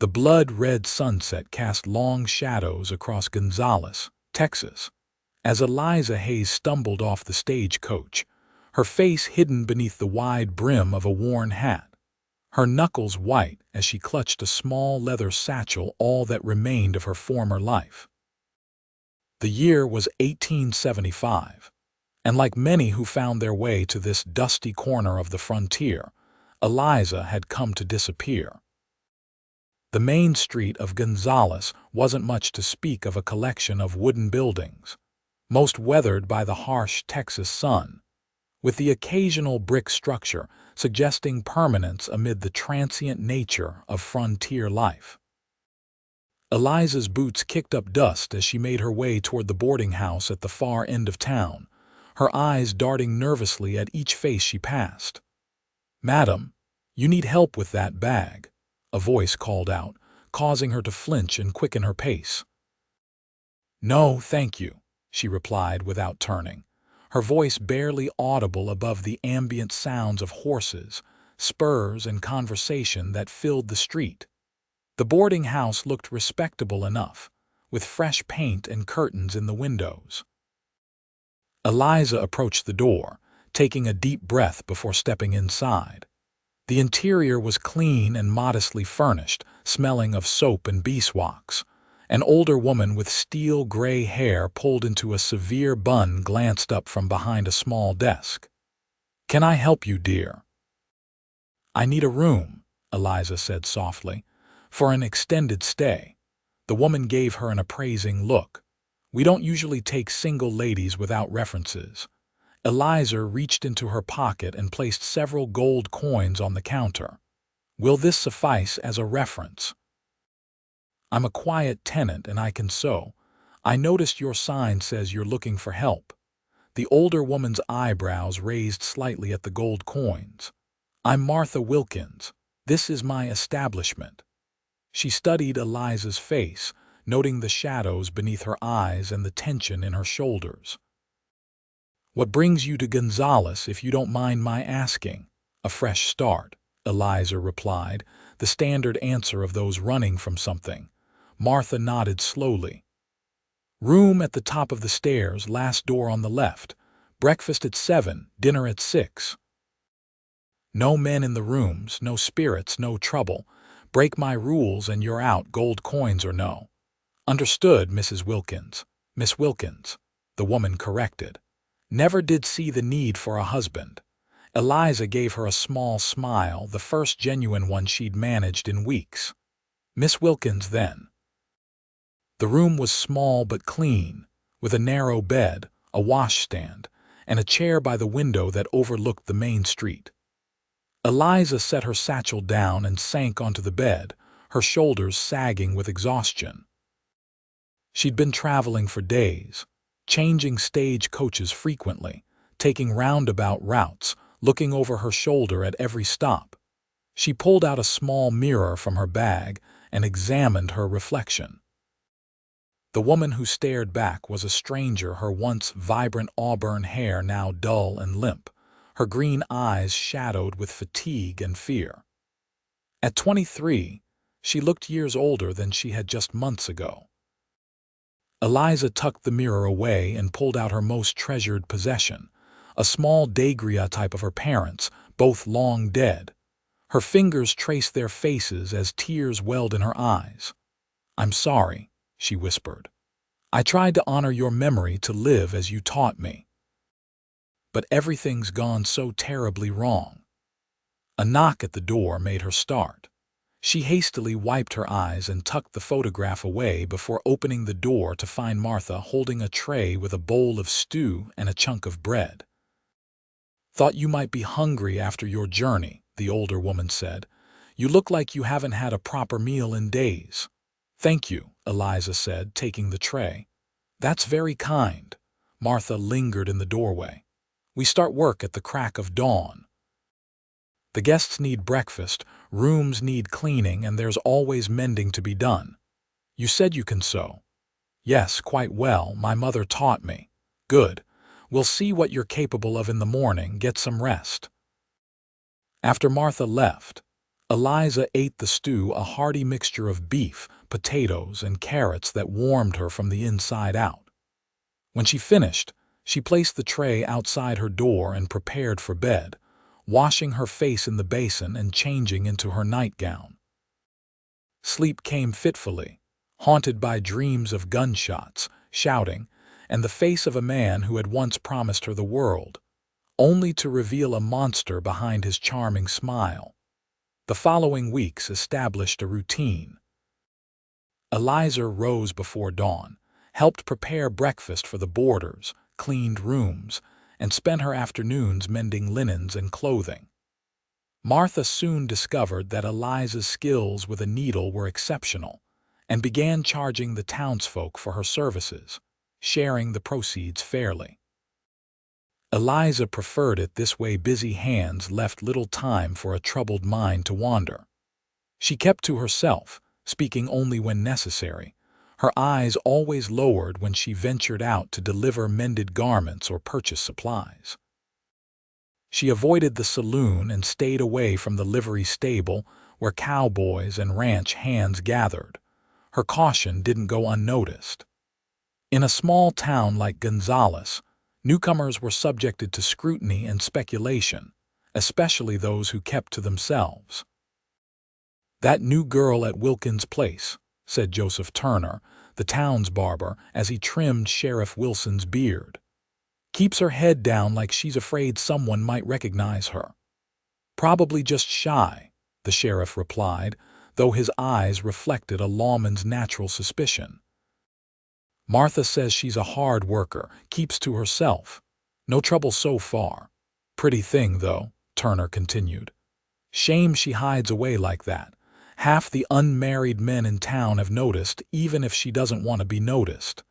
The blood-red sunset cast long shadows across Gonzales, Texas, as Eliza Hayes stumbled off the stagecoach, her face hidden beneath the wide brim of a worn hat, her knuckles white as she clutched a small leather satchel, all that remained of her former life. The year was 1875, and like many who found their way to this dusty corner of the frontier, Eliza had come to disappear. The main street of Gonzales wasn't much to speak of, a collection of wooden buildings, most weathered by the harsh Texas sun, with the occasional brick structure suggesting permanence amid the transient nature of frontier life. Eliza's boots kicked up dust as she made her way toward the boarding house at the far end of town, her eyes darting nervously at each face she passed. "Madam, you need help with that bag," a voice called out, causing her to flinch and quicken her pace. "No, thank you," she replied without turning, her voice barely audible above the ambient sounds of horses, spurs, and conversation that filled the street. The boarding house looked respectable enough, with fresh paint and curtains in the windows. Eliza approached the door, taking a deep breath before stepping inside. The interior was clean and modestly furnished, smelling of soap and beeswax. An older woman with steel-gray hair pulled into a severe bun glanced up from behind a small desk. "Can I help you, dear?" "I need a room," Eliza said softly, "for an extended stay." The woman gave her an appraising look. "We don't usually take single ladies without references." Eliza reached into her pocket and placed several gold coins on the counter. "Will this suffice as a reference?" "I'm a quiet tenant and I can sew. I noticed your sign says you're looking for help." The older woman's eyebrows raised slightly at the gold coins. "I'm Martha Wilkins. This is my establishment." She studied Eliza's face, noting the shadows beneath her eyes and the tension in her shoulders. "What brings you to Gonzales, if you don't mind my asking?" "A fresh start," Eliza replied, the standard answer of those running from something. Martha nodded slowly. "Room at the top of the stairs, last door on the left. Breakfast at 7, dinner at 6. No men in the rooms, no spirits, no trouble. Break my rules and you're out, gold coins or no." "Understood, Mrs. Wilkins." "Miss Wilkins," the woman corrected. "Never did see the need for a husband." Eliza gave her a small smile, the first genuine one she'd managed in weeks. "Miss Wilkins, then." The room was small but clean, with a narrow bed, a washstand, and a chair by the window that overlooked the main street. Eliza set her satchel down and sank onto the bed, her shoulders sagging with exhaustion. She'd been traveling for days, changing stage coaches frequently, taking roundabout routes, looking over her shoulder at every stop. She pulled out a small mirror from her bag and examined her reflection. The woman who stared back was a stranger, her once vibrant auburn hair now dull and limp, her green eyes shadowed with fatigue and fear. At 23, she looked years older than she had just months ago. Eliza tucked the mirror away and pulled out her most treasured possession, a small daguerreotype of her parents, both long dead. Her fingers traced their faces as tears welled in her eyes. "I'm sorry," she whispered. "I tried to honor your memory, to live as you taught me. But everything's gone so terribly wrong." A knock at the door made her start. She hastily wiped her eyes and tucked the photograph away before opening the door to find Martha holding a tray with a bowl of stew and a chunk of bread. "Thought you might be hungry after your journey," the older woman said. "You look like you haven't had a proper meal in days." "Thank you," Eliza said, taking the tray. "That's very kind." Martha lingered in the doorway. "We start work at the crack of dawn. The guests need breakfast, rooms need cleaning, and there's always mending to be done. You said you can sew." "Yes, quite well. My mother taught me." "Good. We'll see what you're capable of in the morning. Get some rest." After Martha left, Eliza ate the stew, a hearty mixture of beef, potatoes, and carrots that warmed her from the inside out. When she finished, she placed the tray outside her door and prepared for bed, washing her face in the basin and changing into her nightgown. Sleep came fitfully, haunted by dreams of gunshots, shouting, and the face of a man who had once promised her the world, only to reveal a monster behind his charming smile. The following weeks established a routine. Eliza rose before dawn, helped prepare breakfast for the boarders, cleaned rooms, and spent her afternoons mending linens and clothing. Martha soon discovered that Eliza's skills with a needle were exceptional and began charging the townsfolk for her services, sharing the proceeds fairly. Eliza preferred it this way. Busy hands left little time for a troubled mind to wander. She kept to herself, speaking only when necessary, her eyes always lowered when she ventured out to deliver mended garments or purchase supplies. She avoided the saloon and stayed away from the livery stable where cowboys and ranch hands gathered. Her caution didn't go unnoticed. In a small town like Gonzales, newcomers were subjected to scrutiny and speculation, especially those who kept to themselves. "That new girl at Wilkins' place," said Joseph Turner, the town's barber, as he trimmed Sheriff Wilson's beard. "Keeps her head down like she's afraid someone might recognize her." "Probably just shy," the sheriff replied, though his eyes reflected a lawman's natural suspicion. "Martha says she's a hard worker, keeps to herself. No trouble so far. Pretty thing, though," Turner continued. "Shame she hides away like that. Half the unmarried men in town have noticed, even if she doesn't want to be noticed."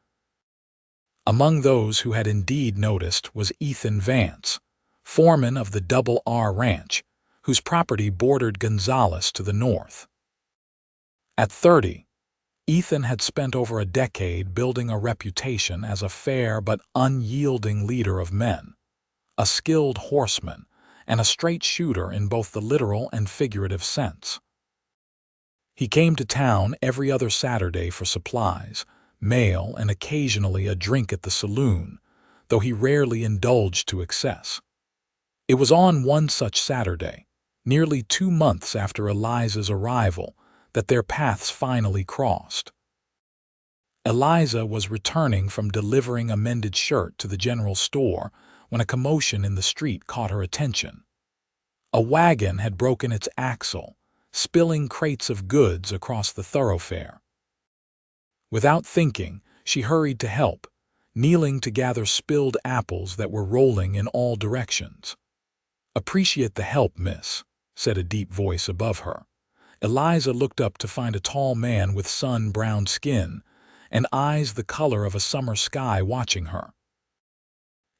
Among those who had indeed noticed was Ethan Vance, foreman of the Double R Ranch, whose property bordered Gonzales to the north. At 30, Ethan had spent over a decade building a reputation as a fair but unyielding leader of men, a skilled horseman, and a straight shooter in both the literal and figurative sense. He came to town every other Saturday for supplies, mail, and occasionally a drink at the saloon, though he rarely indulged to excess. It was on one such Saturday, nearly 2 months after Eliza's arrival, that their paths finally crossed. Eliza was returning from delivering a mended shirt to the general store when a commotion in the street caught her attention. A wagon had broken its axle, spilling crates of goods across the thoroughfare. Without thinking, she hurried to help, kneeling to gather spilled apples that were rolling in all directions. "Appreciate the help, miss," said a deep voice above her. Eliza looked up to find a tall man with sun-browned skin and eyes the color of a summer sky watching her.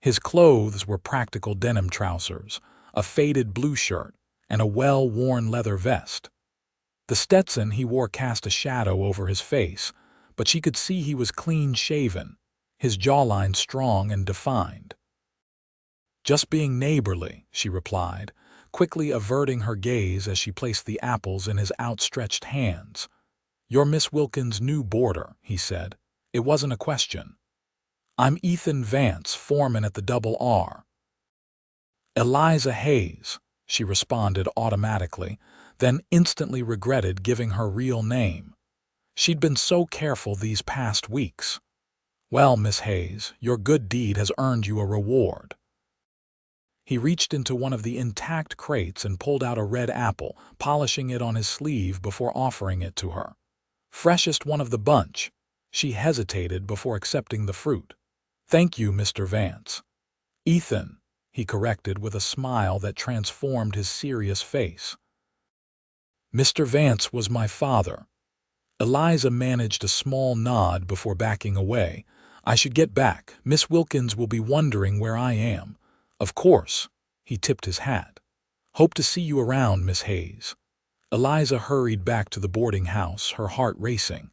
His clothes were practical denim trousers, a faded blue shirt, and a well-worn leather vest. The Stetson he wore cast a shadow over his face, but she could see he was clean-shaven, his jawline strong and defined. "Just being neighborly," she replied, quickly averting her gaze as she placed the apples in his outstretched hands. "You're Miss Wilkins' new boarder," he said. It wasn't a question. "I'm Ethan Vance, foreman at the Double R." "Eliza Hayes," she responded automatically, then instantly regretted giving her real name. She'd been so careful these past weeks. "Well, Miss Hayes, your good deed has earned you a reward." He reached into one of the intact crates and pulled out a red apple, polishing it on his sleeve before offering it to her. Freshest one of the bunch. She hesitated before accepting the fruit. "Thank you, Mr. Vance." "Ethan," he corrected with a smile that transformed his serious face. "Mr. Vance was my father." Eliza managed a small nod before backing away. "I should get back. Miss Wilkins will be wondering where I am." "Of course." He tipped his hat. "Hope to see you around, Miss Hayes." Eliza hurried back to the boarding house, her heart racing.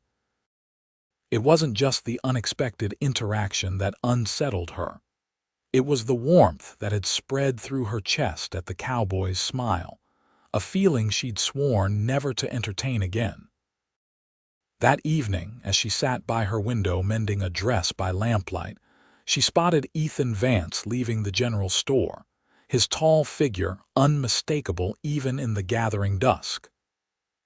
It wasn't just the unexpected interaction that unsettled her. It was the warmth that had spread through her chest at the cowboy's smile, a feeling she'd sworn never to entertain again. That evening, as she sat by her window mending a dress by lamplight, she spotted Ethan Vance leaving the general store, his tall figure unmistakable even in the gathering dusk.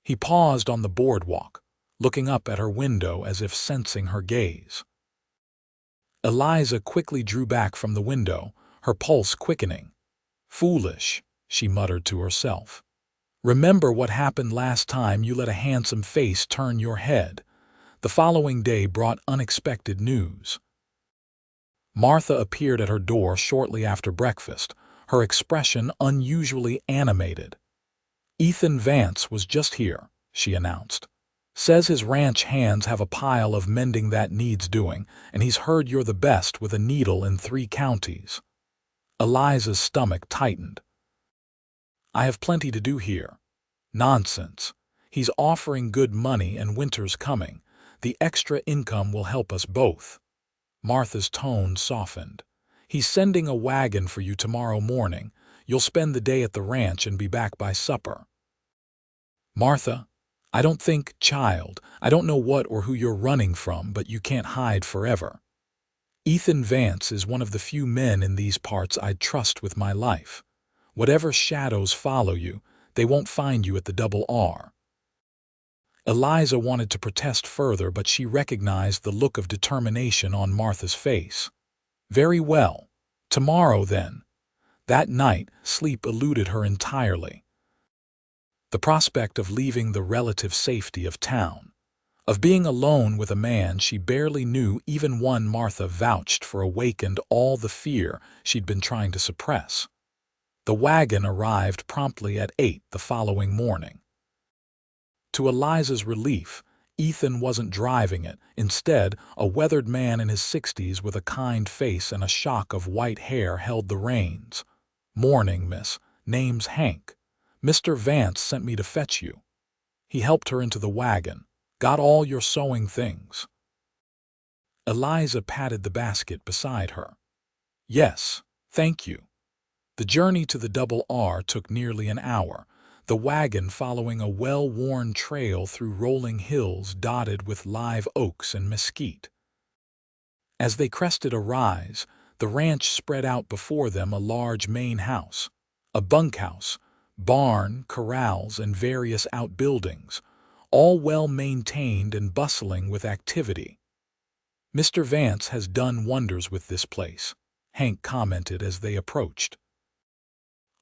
He paused on the boardwalk, looking up at her window as if sensing her gaze. Eliza quickly drew back from the window, her pulse quickening. "Foolish," she muttered to herself. "Remember what happened last time you let a handsome face turn your head." The following day brought unexpected news. Martha appeared at her door shortly after breakfast, her expression unusually animated. "Ethan Vance was just here," she announced. "Says his ranch hands have a pile of mending that needs doing, and he's heard you're the best with a needle in 3 counties. Eliza's stomach tightened. "I have plenty to do here." "Nonsense. He's offering good money and winter's coming. The extra income will help us both." Martha's tone softened. "He's sending a wagon for you tomorrow morning. You'll spend the day at the ranch and be back by supper." "Martha, I don't think, child, I don't know what or who you're running from, but you can't hide forever. Ethan Vance is one of the few men in these parts I'd trust with my life. Whatever shadows follow you, they won't find you at the Double R." Eliza wanted to protest further, but she recognized the look of determination on Martha's face. "Very well. Tomorrow, then." That night, sleep eluded her entirely. The prospect of leaving the relative safety of town, of being alone with a man she barely knew, even one Martha vouched for, awakened all the fear she'd been trying to suppress. The wagon arrived promptly at 8 the following morning. To Eliza's relief, Ethan wasn't driving it. Instead, a weathered man in his 60s with a kind face and a shock of white hair held the reins. "Morning, miss. Name's Hank. Mr. Vance sent me to fetch you." He helped her into the wagon. "Got all your sewing things?" Eliza patted the basket beside her. "Yes, thank you." The journey to the Double R took nearly an hour, the wagon following a well-worn trail through rolling hills dotted with live oaks and mesquite. As they crested a rise, the ranch spread out before them, a large main house, a bunkhouse, barn, corrals, and various outbuildings, all well-maintained and bustling with activity. "Mr. Vance has done wonders with this place," Hank commented as they approached.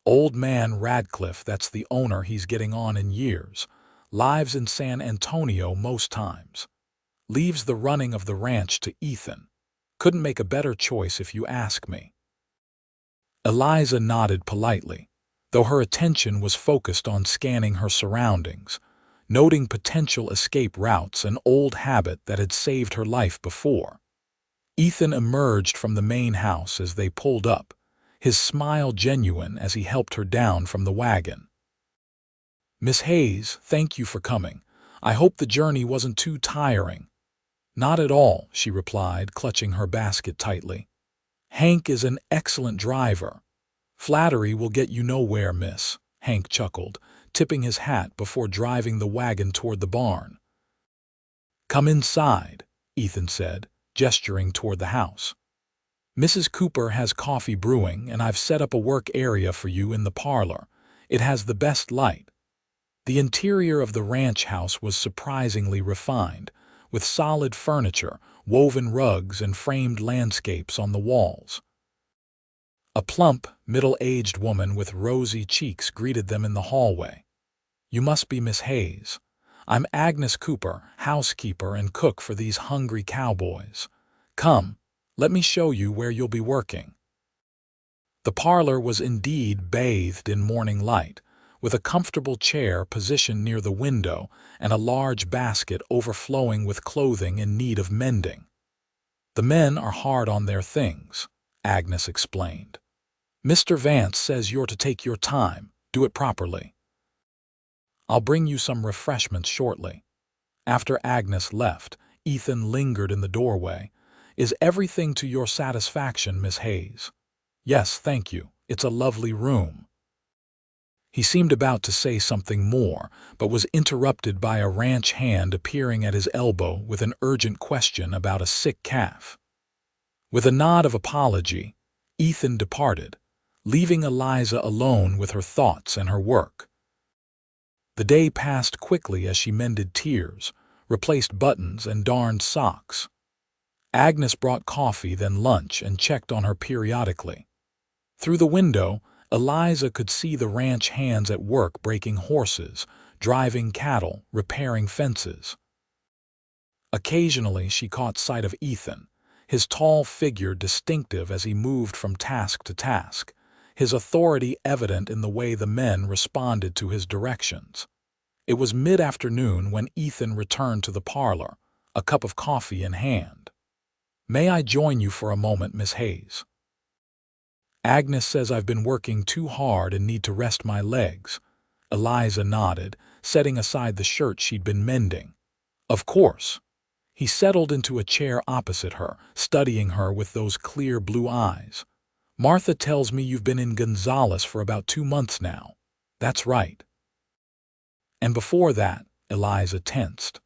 "Old man Radcliffe, that's the owner, he's getting on in years. Lives in San Antonio most times. Leaves the running of the ranch to Ethan. Couldn't make a better choice if you ask me." Eliza nodded politely, though her attention was focused on scanning her surroundings, noting potential escape routes, an old habit that had saved her life before. Ethan emerged from the main house as they pulled up, his smile genuine as he helped her down from the wagon. "Miss Hayes, thank you for coming. I hope the journey wasn't too tiring." "Not at all," she replied, clutching her basket tightly. "Hank is an excellent driver." "Flattery will get you nowhere, miss," Hank chuckled, tipping his hat before driving the wagon toward the barn. "Come inside," Ethan said, gesturing toward the house. "Mrs. Cooper has coffee brewing, and I've set up a work area for you in the parlor. It has the best light." The interior of the ranch house was surprisingly refined, with solid furniture, woven rugs, and framed landscapes on the walls. A plump, middle-aged woman with rosy cheeks greeted them in the hallway. "You must be Miss Hayes. I'm Agnes Cooper, housekeeper and cook for these hungry cowboys. Come, let me show you where you'll be working." The parlor was indeed bathed in morning light, with a comfortable chair positioned near the window and a large basket overflowing with clothing in need of mending. "The men are hard on their things," Agnes explained. "Mr. Vance says you're to take your time, do it properly. I'll bring you some refreshments shortly." After Agnes left, Ethan lingered in the doorway. "Is everything to your satisfaction, Miss Hayes?" "Yes, thank you. It's a lovely room." He seemed about to say something more, but was interrupted by a ranch hand appearing at his elbow with an urgent question about a sick calf. With a nod of apology, Ethan departed, leaving Eliza alone with her thoughts and her work. The day passed quickly as she mended tears, replaced buttons, and darned socks. Agnes brought coffee, then lunch, and checked on her periodically. Through the window, Eliza could see the ranch hands at work breaking horses, driving cattle, repairing fences. Occasionally she caught sight of Ethan, his tall figure distinctive as he moved from task to task, his authority evident in the way the men responded to his directions. It was mid-afternoon when Ethan returned to the parlor, a cup of coffee in hand. "May I join you for a moment, Miss Hayes?" "Agnes says I've been working too hard and need to rest my legs." Eliza nodded, setting aside the shirt she'd been mending. "Of course." He settled into a chair opposite her, studying her with those clear blue eyes. "Martha tells me you've been in Gonzales for about 2 months now." "That's right." "And before that," Eliza tensed.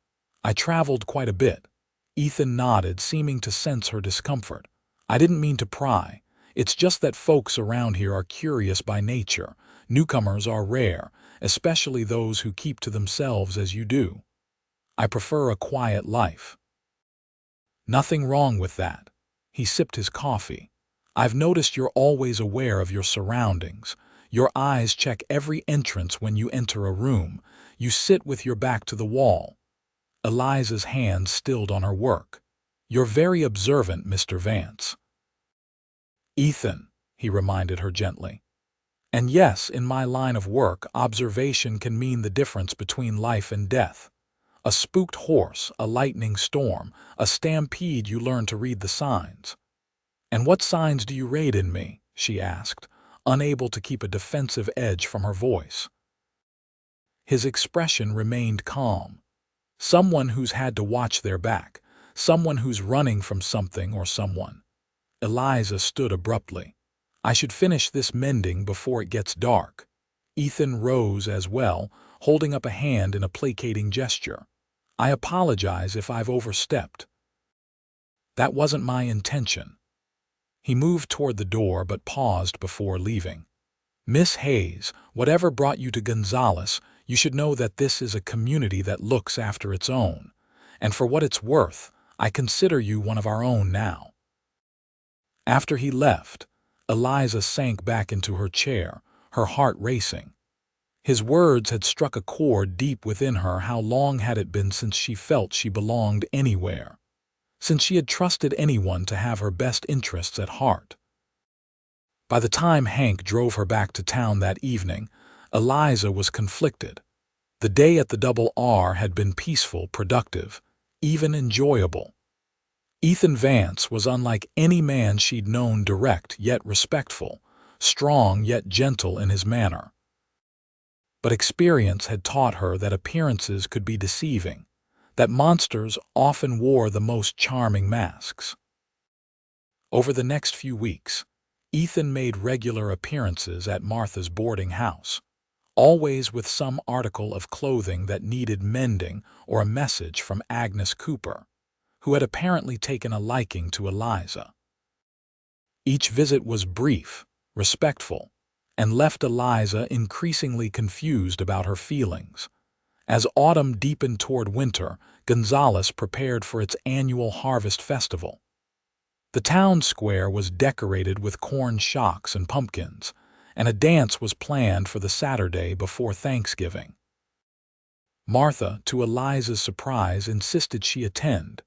"I traveled quite a bit." Ethan nodded, seeming to sense her discomfort. "I didn't mean to pry. It's just that folks around here are curious by nature. Newcomers are rare, especially those who keep to themselves as you do. I prefer a quiet life." "Nothing wrong with that." He sipped his coffee. "I've noticed you're always aware of your surroundings. Your eyes check every entrance when you enter a room. You sit with your back to the wall." Eliza's hand stilled on her work. "You're very observant, Mr. Vance." "Ethan," he reminded her gently. "And yes, in my line of work, observation can mean the difference between life and death. A spooked horse, a lightning storm, a stampede, you learn to read the signs." "And what signs do you read in me?" she asked, unable to keep a defensive edge from her voice. His expression remained calm. Someone who's had to watch their back, someone who's running from something or someone. Eliza stood abruptly. "I should finish this mending before it gets dark." Ethan rose as well, holding up a hand in a placating gesture. "I apologize if I've overstepped." "That wasn't my intention." He moved toward the door but paused before leaving. "Miss Hayes, whatever brought you to Gonzales, you should know that this is a community that looks after its own. And for what it's worth, I consider you one of our own now." After he left, Eliza sank back into her chair, her heart racing. His words had struck a chord deep within her. How long had it been since she felt she belonged anywhere? Since she had trusted anyone to have her best interests at heart? By the time Hank drove her back to town that evening, Eliza was conflicted. The day at the Double R had been peaceful, productive, even enjoyable. Ethan Vance was unlike any man she'd known, direct yet respectful, strong yet gentle in his manner. But experience had taught her that appearances could be deceiving, that monsters often wore the most charming masks. Over the next few weeks, Ethan made regular appearances at Martha's boarding house, always with some article of clothing that needed mending or a message from Agnes Cooper, who had apparently taken a liking to Eliza. Each visit was brief, respectful, and left Eliza increasingly confused about her feelings. As autumn deepened toward winter, Gonzales prepared for its annual harvest festival. The town square was decorated with corn shocks and pumpkins, and a dance was planned for the Saturday before Thanksgiving. Martha, to Eliza's surprise, insisted she attend.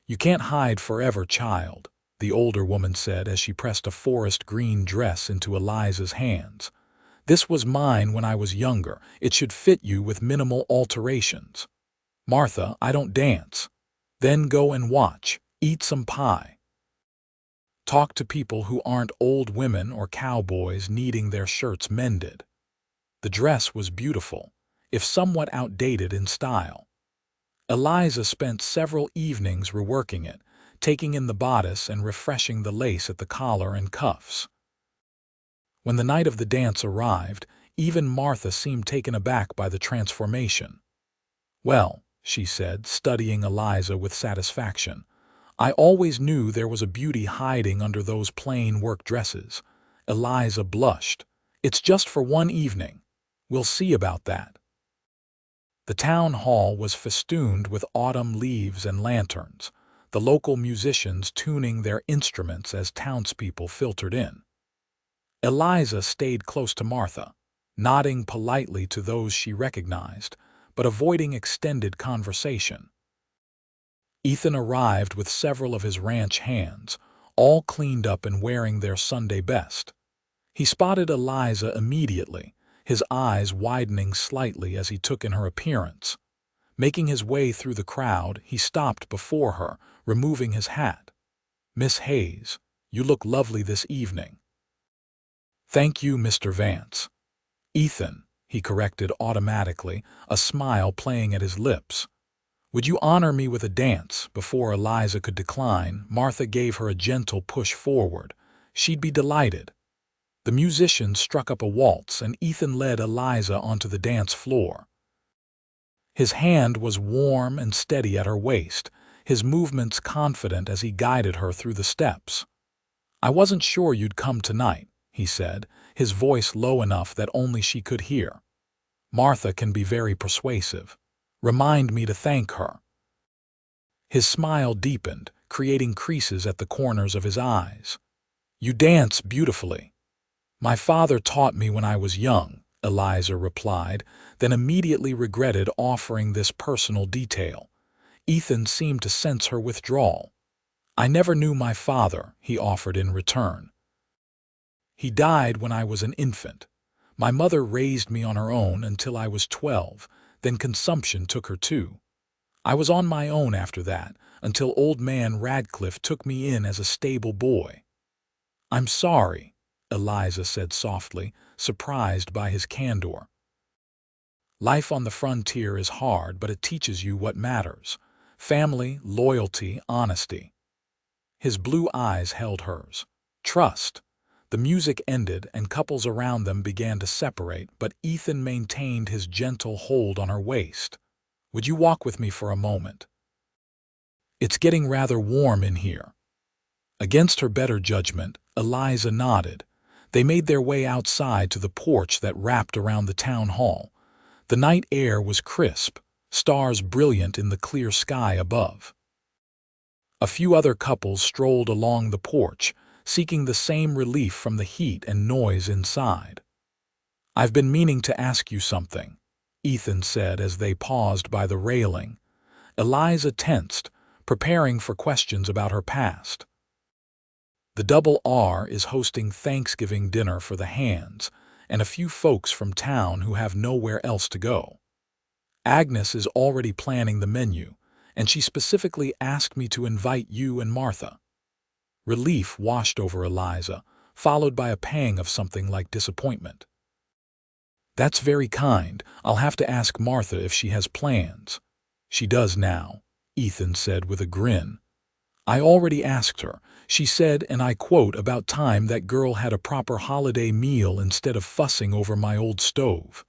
"You can't hide forever, child," the older woman said as she pressed a forest green dress into Eliza's hands. "This was mine when I was younger. It should fit you with minimal alterations." "Martha, I don't dance." "Then go and watch. Eat some pie. Talk to people who aren't old women or cowboys needing their shirts mended." The dress was beautiful, if somewhat outdated in style. Eliza spent several evenings reworking it, taking in the bodice and refreshing the lace at the collar and cuffs. When the night of the dance arrived, Even Martha seemed taken aback by the transformation. "Well," she said, studying Eliza with satisfaction, "I always knew there was a beauty hiding under those plain work dresses." Eliza blushed. "It's just for one evening. We'll see about that." The town hall was festooned with autumn leaves and lanterns, the local musicians tuning their instruments as townspeople filtered in. Eliza stayed close to Martha, nodding politely to those she recognized, but avoiding extended conversation. Ethan arrived with several of his ranch hands, all cleaned up and wearing their Sunday best. He spotted Eliza immediately, his eyes widening slightly as he took in her appearance. Making his way through the crowd, he stopped before her, removing his hat. "Miss Hayes, you look lovely this evening." "Thank you, Mr. Vance." "Ethan," he corrected automatically, a smile playing at his lips. "Would you honor me with a dance?" Before Eliza could decline, Martha gave her a gentle push forward. She'd be delighted. The musicians struck up a waltz, and Ethan led Eliza onto the dance floor. His hand was warm and steady at her waist, his movements confident as he guided her through the steps. "I wasn't sure you'd come tonight," he said, his voice low enough that only she could hear. "Martha can be very persuasive. Remind me to thank her." His smile deepened, creating creases at the corners of his eyes. "You dance beautifully." "My father taught me when I was young," Eliza replied, then immediately regretted offering this personal detail. Ethan seemed to sense her withdrawal. "I never knew my father," he offered in return. "He died when I was an infant. My mother raised me on her own until I was 12, then consumption took her too. I was on my own after that, until old man Radcliffe took me in as a stable boy." "I'm sorry," Eliza said softly, surprised by his candor. "Life on the frontier is hard, but it teaches you what matters. Family, loyalty, honesty." His blue eyes held hers. "Trust." The music ended and couples around them began to separate, but Ethan maintained his gentle hold on her waist. "Would you walk with me for a moment? It's getting rather warm in here." Against her better judgment, Eliza nodded. They made their way outside to the porch that wrapped around the town hall. The night air was crisp, stars brilliant in the clear sky above. A few other couples strolled along the porch, seeking the same relief from the heat and noise inside. "I've been meaning to ask you something," Ethan said as they paused by the railing. Eliza tensed, preparing for questions about her past. "The Double R is hosting Thanksgiving dinner for the hands, and a few folks from town who have nowhere else to go. Agnes is already planning the menu, and she specifically asked me to invite you and Martha." Relief washed over Eliza, followed by a pang of something like disappointment. "That's very kind. I'll have to ask Martha if she has plans." "She does now," Ethan said with a grin. "I already asked her. She said, and I quote, about time that girl had a proper holiday meal instead of fussing over my old stove."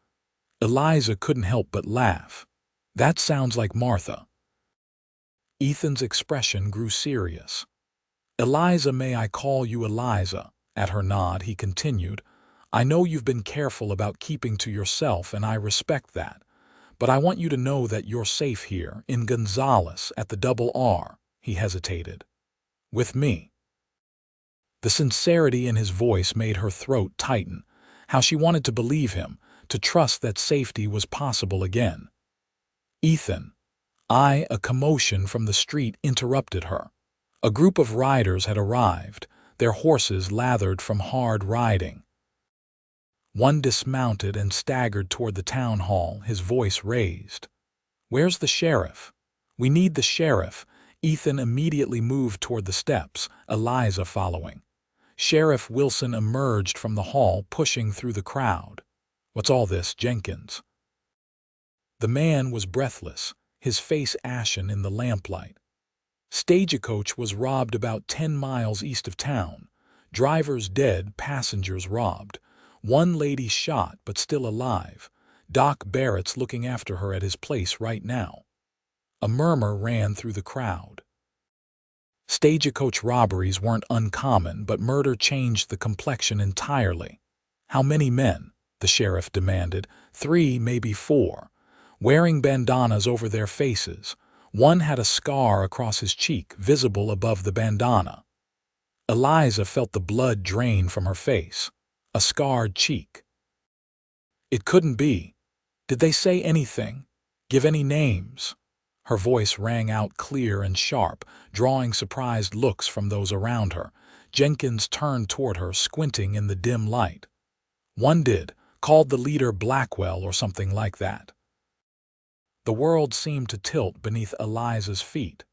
Eliza couldn't help but laugh. "That sounds like Martha." Ethan's expression grew serious. "Eliza, may I call you Eliza?" At her nod, he continued, "I know you've been careful about keeping to yourself, and I respect that. But I want you to know that you're safe here, in Gonzales, at the Double R." He hesitated. "With me." The sincerity in his voice made her throat tighten. How she wanted to believe him, to trust that safety was possible again. "Ethan." A commotion from the street interrupted her. A group of riders had arrived, their horses lathered from hard riding. One dismounted and staggered toward the town hall, his voice raised. "Where's the sheriff?" "We need the sheriff." Ethan immediately moved toward the steps, Eliza following. Sheriff Wilson emerged from the hall, pushing through the crowd. "What's all this, Jenkins?" The man was breathless, his face ashen in the lamplight. "Stagecoach was robbed about 10 miles east of town. Drivers dead, passengers robbed. One lady shot but still alive. Doc Barrett's looking after her at his place right now. A murmur ran through the crowd. Stagecoach robberies weren't uncommon, but murder changed the complexion entirely. How many men? The sheriff demanded. 3, maybe 4. Wearing bandanas over their faces. One had a scar across his cheek, visible above the bandana. Eliza felt the blood drain from her face. A scarred cheek. It couldn't be. Did they say anything? Give any names? Her voice rang out clear and sharp, drawing surprised looks from those around her. Jenkins turned toward her, squinting in the dim light. One did, called the leader Blackwell or something like that. The world seemed to tilt beneath Eliza's feet.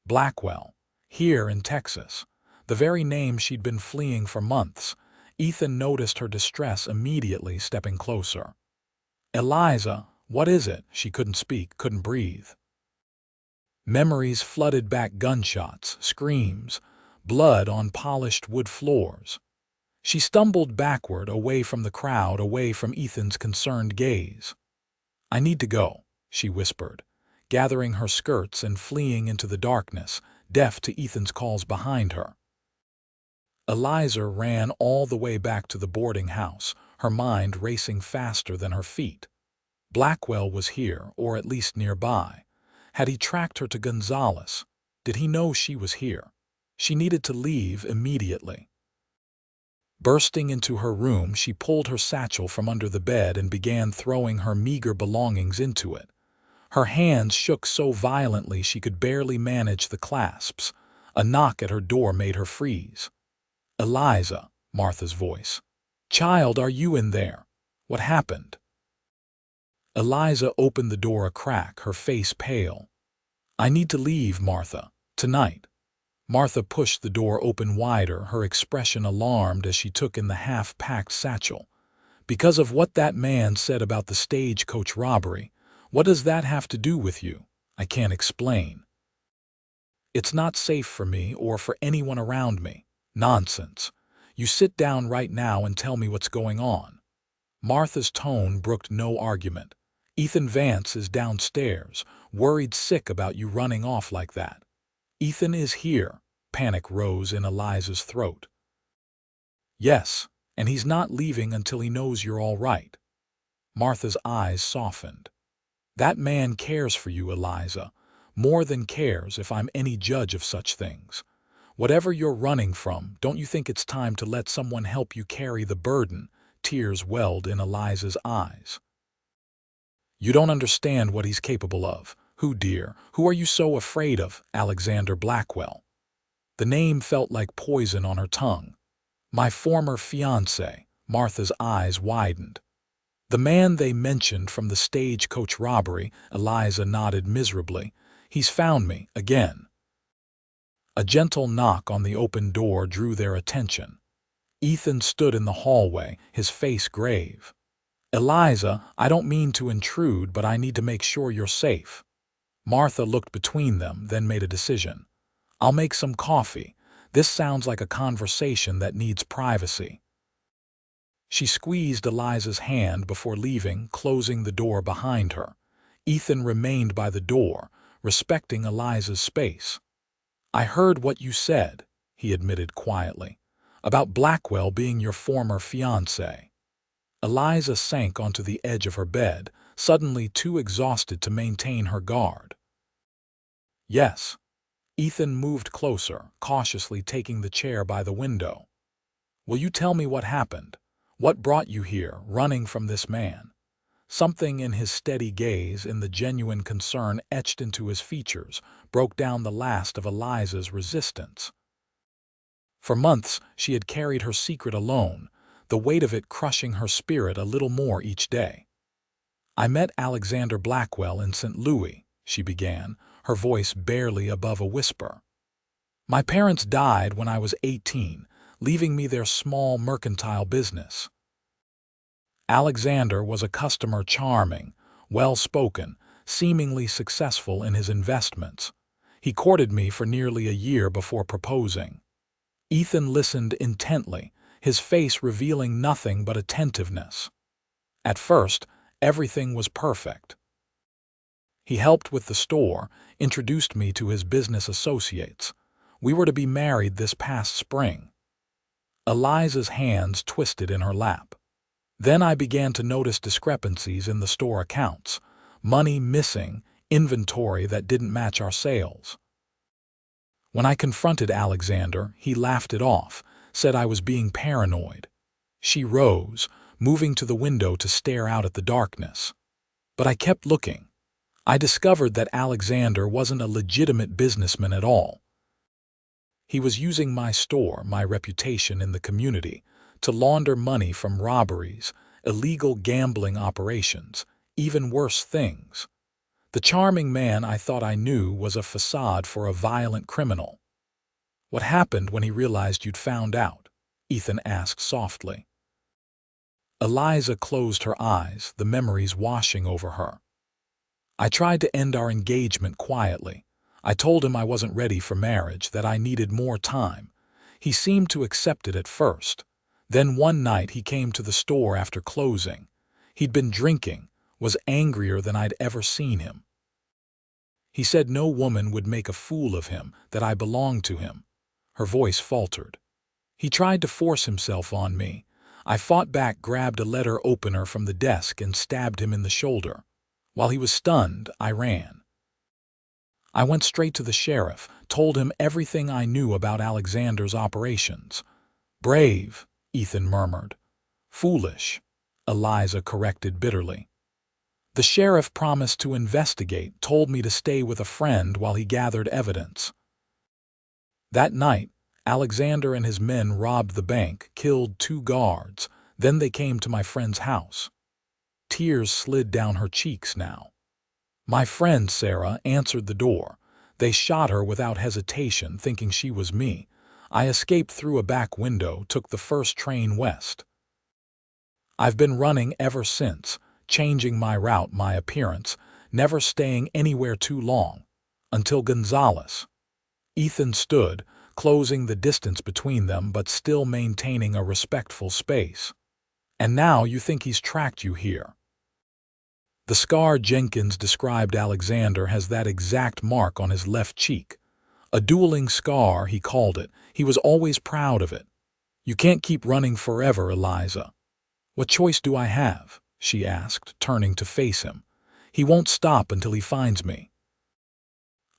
Blackwell, here in Texas. The very name she'd been fleeing for months. Ethan noticed her distress immediately, stepping closer. Eliza, what is it? She couldn't speak, couldn't breathe. Memories flooded back, gunshots, screams, blood on polished wood floors. She stumbled backward, away from the crowd, away from Ethan's concerned gaze. I need to go, she whispered, gathering her skirts and fleeing into the darkness, deaf to Ethan's calls behind her. Eliza ran all the way back to the boarding house, her mind racing faster than her feet. Blackwell was here, or at least nearby. Had he tracked her to Gonzales? Did he know she was here? She needed to leave immediately. Bursting into her room, she pulled her satchel from under the bed and began throwing her meager belongings into it. Her hands shook so violently she could barely manage the clasps. A knock at her door made her freeze. Eliza, Martha's voice. Child, are you in there? What happened? Eliza opened the door a crack, her face pale. I need to leave, Martha. Tonight. Martha pushed the door open wider, her expression alarmed as she took in the half-packed satchel. Because of what that man said about the stagecoach robbery. What does that have to do with you? I can't explain. It's not safe for me or for anyone around me. Nonsense. You sit down right now and tell me what's going on. Martha's tone brooked no argument. Ethan Vance is downstairs, worried sick about you running off like that. Ethan is here. Panic rose in Eliza's throat. Yes, and he's not leaving until he knows you're all right. Martha's eyes softened. That man cares for you, Eliza. More than cares, if I'm any judge of such things. Whatever you're running from, don't you think it's time to let someone help you carry the burden? Tears welled in Eliza's eyes. You don't understand what he's capable of. Who, dear? Who are you so afraid of? Alexander Blackwell. The name felt like poison on her tongue. My former fiancé. Martha's eyes widened. The man they mentioned from the stagecoach robbery. Eliza nodded miserably. He's found me, again. A gentle knock on the open door drew their attention. Ethan stood in the hallway, his face grave. Eliza, I don't mean to intrude, but I need to make sure you're safe. Martha looked between them, then made a decision. I'll make some coffee. This sounds like a conversation that needs privacy. She squeezed Eliza's hand before leaving, closing the door behind her. Ethan remained by the door, respecting Eliza's space. I heard what you said, he admitted quietly, about Blackwell being your former fiancé. Eliza sank onto the edge of her bed, suddenly too exhausted to maintain her guard. Yes. Ethan moved closer, cautiously taking the chair by the window. Will you tell me what happened? What brought you here, running from this man? Something in his steady gaze, in the genuine concern etched into his features, broke down the last of Eliza's resistance. For months, she had carried her secret alone, the weight of it crushing her spirit a little more each day. I met Alexander Blackwell in St. Louis, she began, her voice barely above a whisper. My parents died when I was 18, leaving me their small mercantile business. Alexander was a customer, charming, well-spoken, seemingly successful in his investments. He courted me for nearly a year before proposing. Ethan listened intently, his face revealing nothing but attentiveness. At first, everything was perfect. He helped with the store, introduced me to his business associates. We were to be married this past spring. Eliza's hands twisted in her lap. Then I began to notice discrepancies in the store accounts, money missing, inventory that didn't match our sales. When I confronted Alexander, he laughed it off, said I was being paranoid. She rose, moving to the window to stare out at the darkness. But I kept looking. I discovered that Alexander wasn't a legitimate businessman at all. He was using my store, my reputation in the community, to launder money from robberies, illegal gambling operations, even worse things. The charming man I thought I knew was a facade for a violent criminal. "What happened when he realized you'd found out?" Ethan asked softly. Eliza closed her eyes, the memories washing over her. "I tried to end our engagement quietly. I told him I wasn't ready for marriage, that I needed more time. He seemed to accept it at first. Then one night he came to the store after closing. He'd been drinking, was angrier than I'd ever seen him. He said no woman would make a fool of him, that I belonged to him." Her voice faltered. "He tried to force himself on me. I fought back, grabbed a letter opener from the desk and stabbed him in the shoulder. While he was stunned, I ran. I went straight to the sheriff, told him everything I knew about Alexander's operations." "Brave," Ethan murmured. "Foolish," Eliza corrected bitterly. "The sheriff promised to investigate, told me to stay with a friend while he gathered evidence." That night, Alexander and his men robbed the bank, killed 2 guards, then they came to my friend's house. Tears slid down her cheeks now. "My friend, Sarah, answered the door. They shot her without hesitation, thinking she was me. I escaped through a back window, took the first train west. I've been running ever since, changing my route, my appearance, never staying anywhere too long, until Gonzales." Ethan stood, closing the distance between them but still maintaining a respectful space. "And now you think he's tracked you here?" The scar Jenkins described Alexander has that exact mark on his left cheek. A dueling scar, he called it. He was always proud of it. "You can't keep running forever, Eliza." "What choice do I have?" she asked, turning to face him. "He won't stop until he finds me.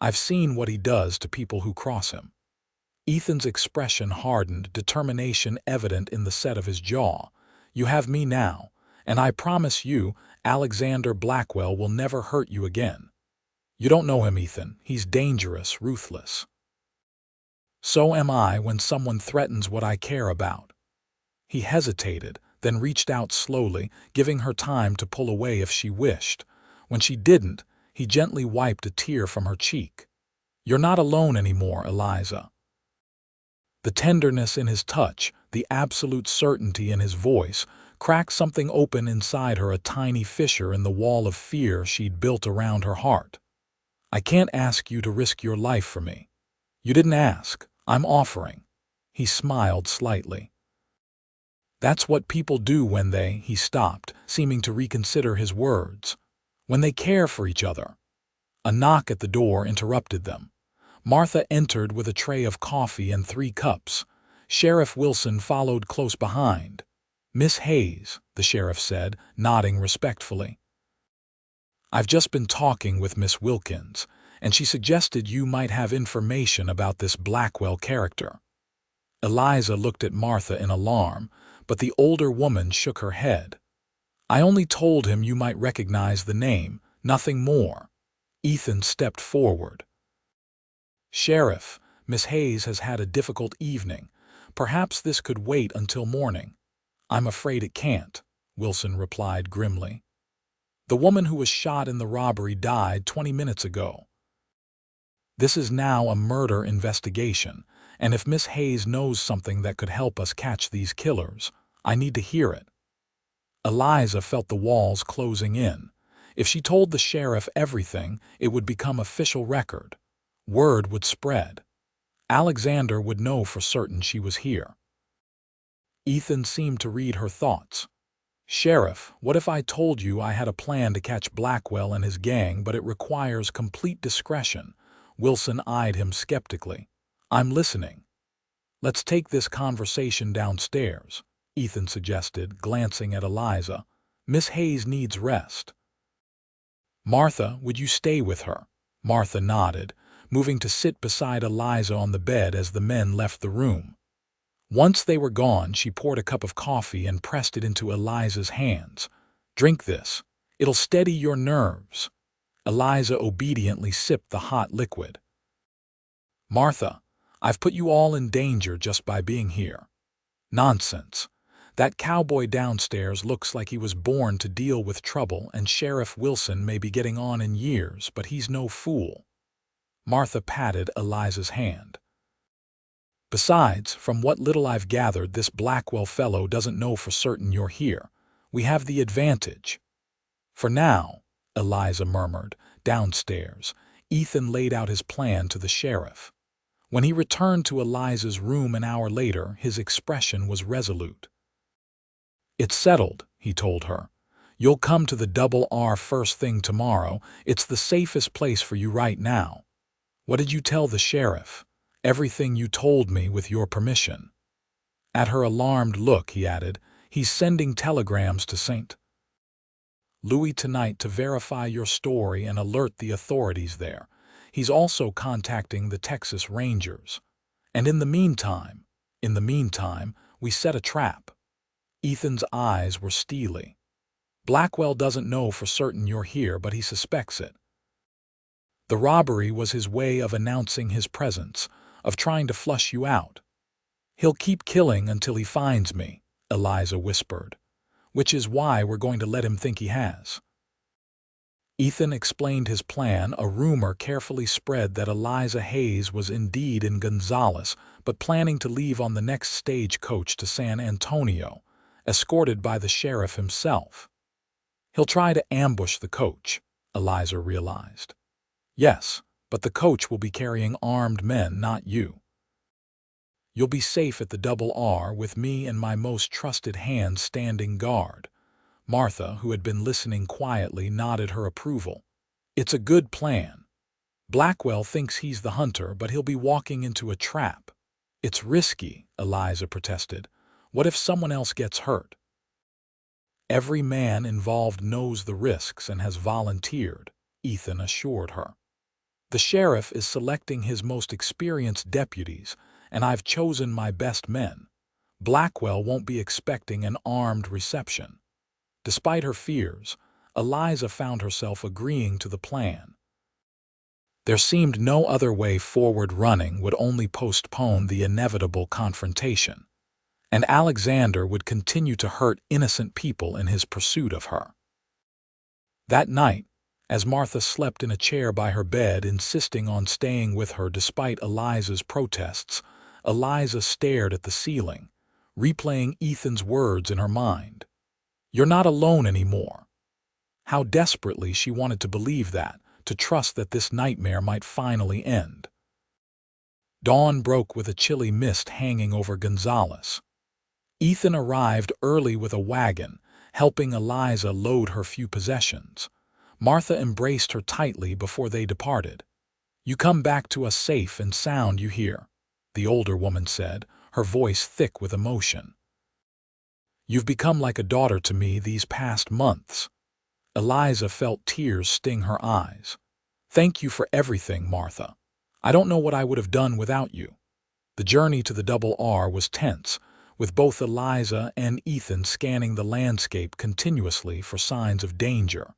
I've seen what he does to people who cross him." Ethan's expression hardened, determination evident in the set of his jaw. "You have me now, and I promise you, Alexander Blackwell will never hurt you again. You don't know him, Ethan. He's dangerous, ruthless. So am I when someone threatens what I care about." He hesitated, then reached out slowly, giving her time to pull away if she wished. When she didn't, he gently wiped a tear from her cheek. "You're not alone anymore, Eliza." The tenderness in his touch, the absolute certainty in his voice, cracked something open inside her, a tiny fissure in the wall of fear she'd built around her heart. "I can't ask you to risk your life for me. You didn't ask. I'm offering." He smiled slightly. "That's what people do when they—" He stopped, seeming to reconsider his words. "When they care for each other." A knock at the door interrupted them. Martha entered with a tray of coffee and 3 cups. Sheriff Wilson followed close behind. "Miss Hayes," the sheriff said, nodding respectfully. "I've just been talking with Miss Wilkins, and she suggested you might have information about this Blackwell character." Eliza looked at Martha in alarm, but the older woman shook her head. "I only told him you might recognize the name, nothing more." Ethan stepped forward. "Sheriff, Miss Hayes has had a difficult evening. Perhaps this could wait until morning." "I'm afraid it can't," Wilson replied grimly. "The woman who was shot in the robbery died 20 minutes ago. This is now a murder investigation, and if Miss Hayes knows something that could help us catch these killers, I need to hear it." Eliza felt the walls closing in. If she told the sheriff everything, it would become official record. Word would spread. Alexander would know for certain she was here. Ethan seemed to read her thoughts. "Sheriff, what if I told you I had a plan to catch Blackwell and his gang, but it requires complete discretion?" Wilson eyed him skeptically. "I'm listening." "Let's take this conversation downstairs," Ethan suggested, glancing at Eliza. "Miss Hayes needs rest." "Martha, would you stay with her?" Martha nodded, moving to sit beside Eliza on the bed as the men left the room. Once they were gone, she poured a cup of coffee and pressed it into Eliza's hands. "Drink this. It'll steady your nerves." Eliza obediently sipped the hot liquid. "Martha, I've put you all in danger just by being here." "Nonsense. That cowboy downstairs looks like he was born to deal with trouble, and Sheriff Wilson may be getting on in years, but he's no fool." Martha patted Eliza's hand. "Besides, from what little I've gathered, this Blackwell fellow doesn't know for certain you're here. We have the advantage." "For now," Eliza murmured. Downstairs, Ethan laid out his plan to the sheriff. When he returned to Eliza's room an hour later, his expression was resolute. "It's settled," he told her. "You'll come to the Double R first thing tomorrow. It's the safest place for you right now." "What did you tell the sheriff?" "Everything you told me with your permission." At her alarmed look, he added, "He's sending telegrams to St. Louis tonight to verify your story and alert the authorities there. He's also contacting the Texas Rangers. And in the meantime, we set a trap." Ethan's eyes were steely. "Blackwell doesn't know for certain you're here, but he suspects it. The robbery was his way of announcing his presence, of trying to flush you out." "He'll keep killing until he finds me," Eliza whispered. "Which is why we're going to let him think he has." Ethan explained his plan. A rumor carefully spread that Eliza Hayes was indeed in Gonzales, but planning to leave on the next stagecoach to San Antonio, escorted by the sheriff himself. "He'll try to ambush the coach," Eliza realized. "Yes, but the coach will be carrying armed men, not you. You'll be safe at the Double R with me and my most trusted hand standing guard." Martha, who had been listening quietly, nodded her approval. "It's a good plan. Blackwell thinks he's the hunter, but he'll be walking into a trap." "It's risky," Eliza protested. "What if someone else gets hurt?" "Every man involved knows the risks and has volunteered," Ethan assured her. "The sheriff is selecting his most experienced deputies, and I've chosen my best men. Blackwell won't be expecting an armed reception." Despite her fears, Eliza found herself agreeing to the plan. There seemed no other way forward. Running would only postpone the inevitable confrontation, and Alexander would continue to hurt innocent people in his pursuit of her. That night, as Martha slept in a chair by her bed, insisting on staying with her despite Eliza's protests, Eliza stared at the ceiling, replaying Ethan's words in her mind. "You're not alone anymore." How desperately she wanted to believe that, to trust that this nightmare might finally end. Dawn broke with a chilly mist hanging over Gonzales. Ethan arrived early with a wagon, helping Eliza load her few possessions. Martha embraced her tightly before they departed. "You come back to us safe and sound, you hear?" the older woman said, her voice thick with emotion. "You've become like a daughter to me these past months." Eliza felt tears sting her eyes. "Thank you for everything, Martha. I don't know what I would have done without you." The journey to the Double R was tense, with both Eliza and Ethan scanning the landscape continuously for signs of danger.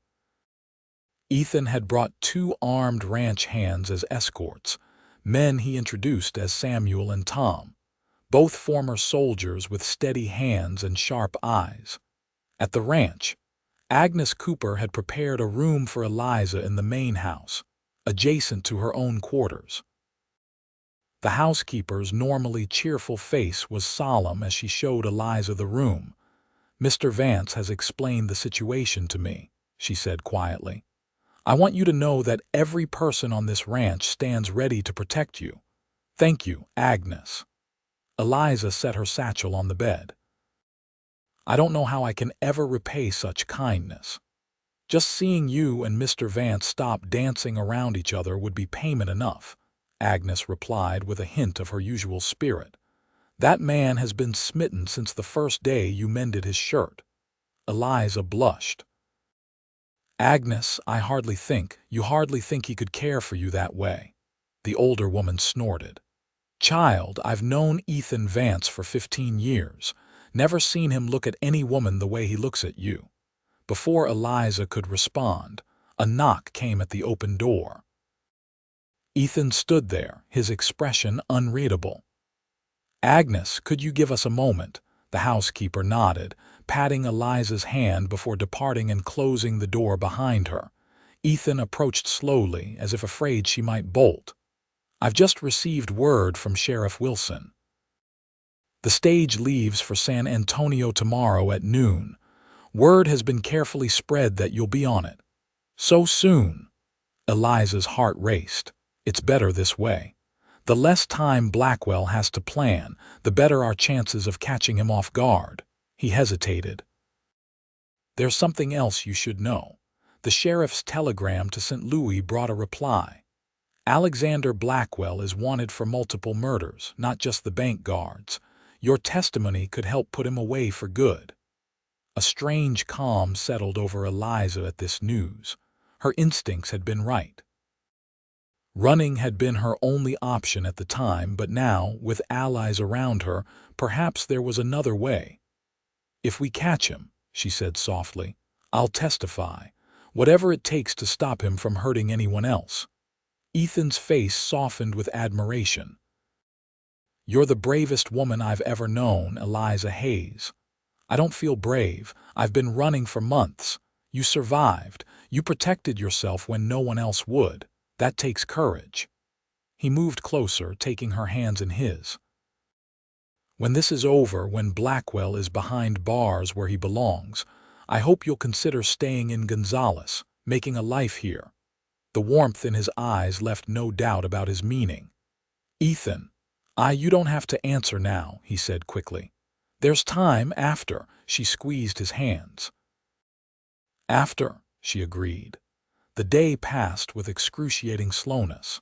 Ethan had brought 2 armed ranch hands as escorts, men he introduced as Samuel and Tom, both former soldiers with steady hands and sharp eyes. At the ranch, Agnes Cooper had prepared a room for Eliza in the main house, adjacent to her own quarters. The housekeeper's normally cheerful face was solemn as she showed Eliza the room. "Mr. Vance has explained the situation to me," she said quietly. "I want you to know that every person on this ranch stands ready to protect you." "Thank you, Agnes." Eliza set her satchel on the bed. I don't know how I can ever repay such kindness. Just seeing you and Mr. Vance stop dancing around each other would be payment enough," Agnes replied with a hint of her usual spirit. "That man has been smitten since the first day you mended his shirt." Eliza blushed. "Agnes, you hardly think he could care for you that way." The older woman snorted. "Child, I've known Ethan Vance for 15 years. Never seen him look at any woman the way he looks at you." Before Eliza could respond, a knock came at the open door. Ethan stood there, his expression unreadable. "Agnes, could you give us a moment?" The housekeeper nodded, patting Eliza's hand before departing and closing the door behind her. Ethan approached slowly, as if afraid she might bolt. "I've just received word from Sheriff Wilson. The stage leaves for San Antonio tomorrow at noon. Word has been carefully spread that you'll be on it." "So soon?" Eliza's heart raced. "It's better this way. The less time Blackwell has to plan, the better our chances of catching him off guard." He hesitated. "There's something else you should know." The sheriff's telegram to St. Louis brought a reply. "Alexander Blackwell is wanted for multiple murders, not just the bank guards. Your testimony could help put him away for good." A strange calm settled over Eliza at this news. Her instincts had been right. Running had been her only option at the time, but now, with allies around her, perhaps there was another way. "If we catch him," she said softly, "I'll testify. Whatever it takes to stop him from hurting anyone else." Ethan's face softened with admiration. "You're the bravest woman I've ever known, Eliza Hayes." "I don't feel brave. I've been running for months. You survived. You protected yourself when no one else would. That takes courage." He moved closer, taking her hands in his. "When this is over, when Blackwell is behind bars where he belongs, I hope you'll consider staying in Gonzales, making a life here." The warmth in his eyes left no doubt about his meaning. "Ethan, you don't have to answer now," he said quickly. "There's time after." She squeezed his hands. "After," she agreed. The day passed with excruciating slowness.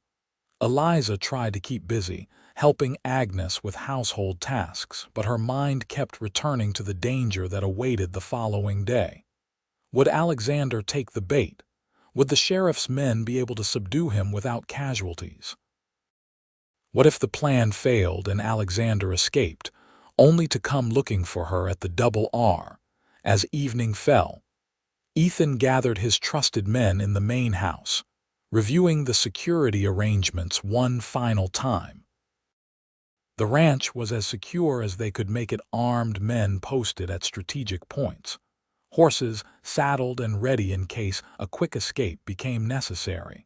Eliza tried to keep busy, helping Agnes with household tasks, but her mind kept returning to the danger that awaited the following day. Would Alexander take the bait? Would the sheriff's men be able to subdue him without casualties? What if the plan failed and Alexander escaped, only to come looking for her at the Double R? As evening fell, Ethan gathered his trusted men in the main house, reviewing the security arrangements one final time. The ranch was as secure as they could make it, armed men posted at strategic points, horses saddled and ready in case a quick escape became necessary.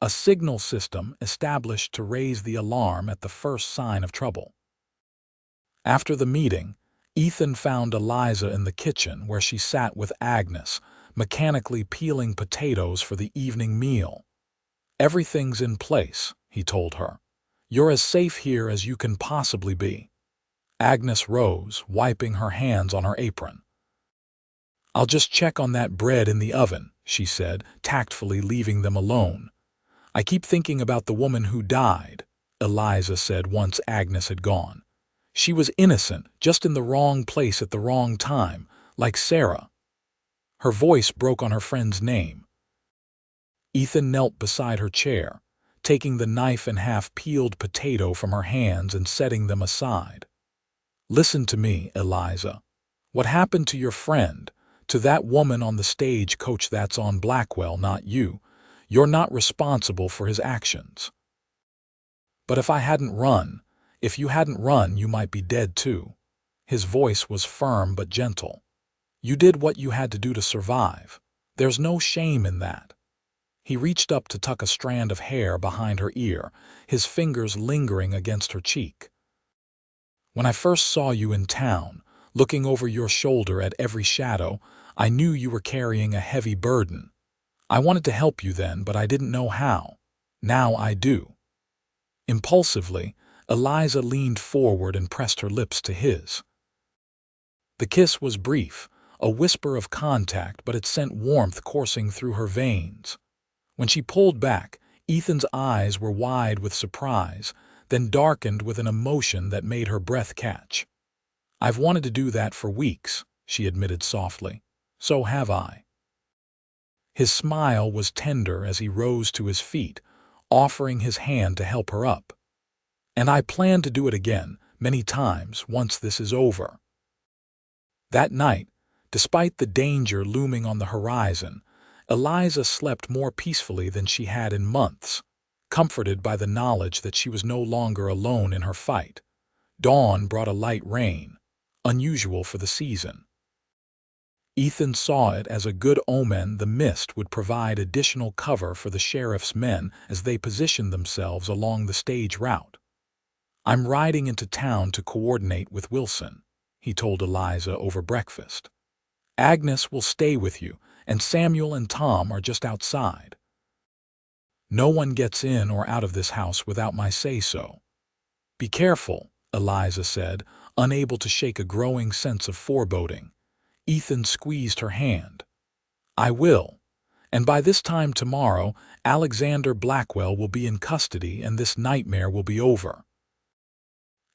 A signal system established to raise the alarm at the first sign of trouble. After the meeting, Ethan found Eliza in the kitchen where she sat with Agnes, mechanically peeling potatoes for the evening meal. "Everything's in place," he told her. "You're as safe here as you can possibly be." Agnes rose, wiping her hands on her apron. "I'll just check on that bread in the oven," she said, tactfully leaving them alone. "I keep thinking about the woman who died," Eliza said once Agnes had gone. "She was innocent, just in the wrong place at the wrong time, like Sarah." Her voice broke on her friend's name. Ethan knelt beside her chair, taking the knife and half-peeled potato from her hands and setting them aside. "Listen to me, Eliza. What happened to your friend, to that woman on the stage coach, that's on Blackwell, not you. You're not responsible for his actions. But if you hadn't run, you might be dead too." His voice was firm but gentle. "You did what you had to do to survive. There's no shame in that." He reached up to tuck a strand of hair behind her ear, his fingers lingering against her cheek. "When I first saw you in town, looking over your shoulder at every shadow, I knew you were carrying a heavy burden. I wanted to help you then, but I didn't know how. Now I do." Impulsively, Eliza leaned forward and pressed her lips to his. The kiss was brief, a whisper of contact, but it sent warmth coursing through her veins. When she pulled back, Ethan's eyes were wide with surprise, then darkened with an emotion that made her breath catch. "I've wanted to do that for weeks," she admitted softly. "So have I." His smile was tender as he rose to his feet, offering his hand to help her up. "And I plan to do it again, many times, once this is over." That night, despite the danger looming on the horizon, Eliza slept more peacefully than she had in months, comforted by the knowledge that she was no longer alone in her fight. Dawn brought a light rain, unusual for the season. Ethan saw it as a good omen. The mist would provide additional cover for the sheriff's men as they positioned themselves along the stage route. "I'm riding into town to coordinate with Wilson," he told Eliza over breakfast. "Agnes will stay with you, and Samuel and Tom are just outside. No one gets in or out of this house without my say-so." "Be careful," Eliza said, unable to shake a growing sense of foreboding. Ethan squeezed her hand. "I will. And by this time tomorrow, Alexander Blackwell will be in custody and this nightmare will be over."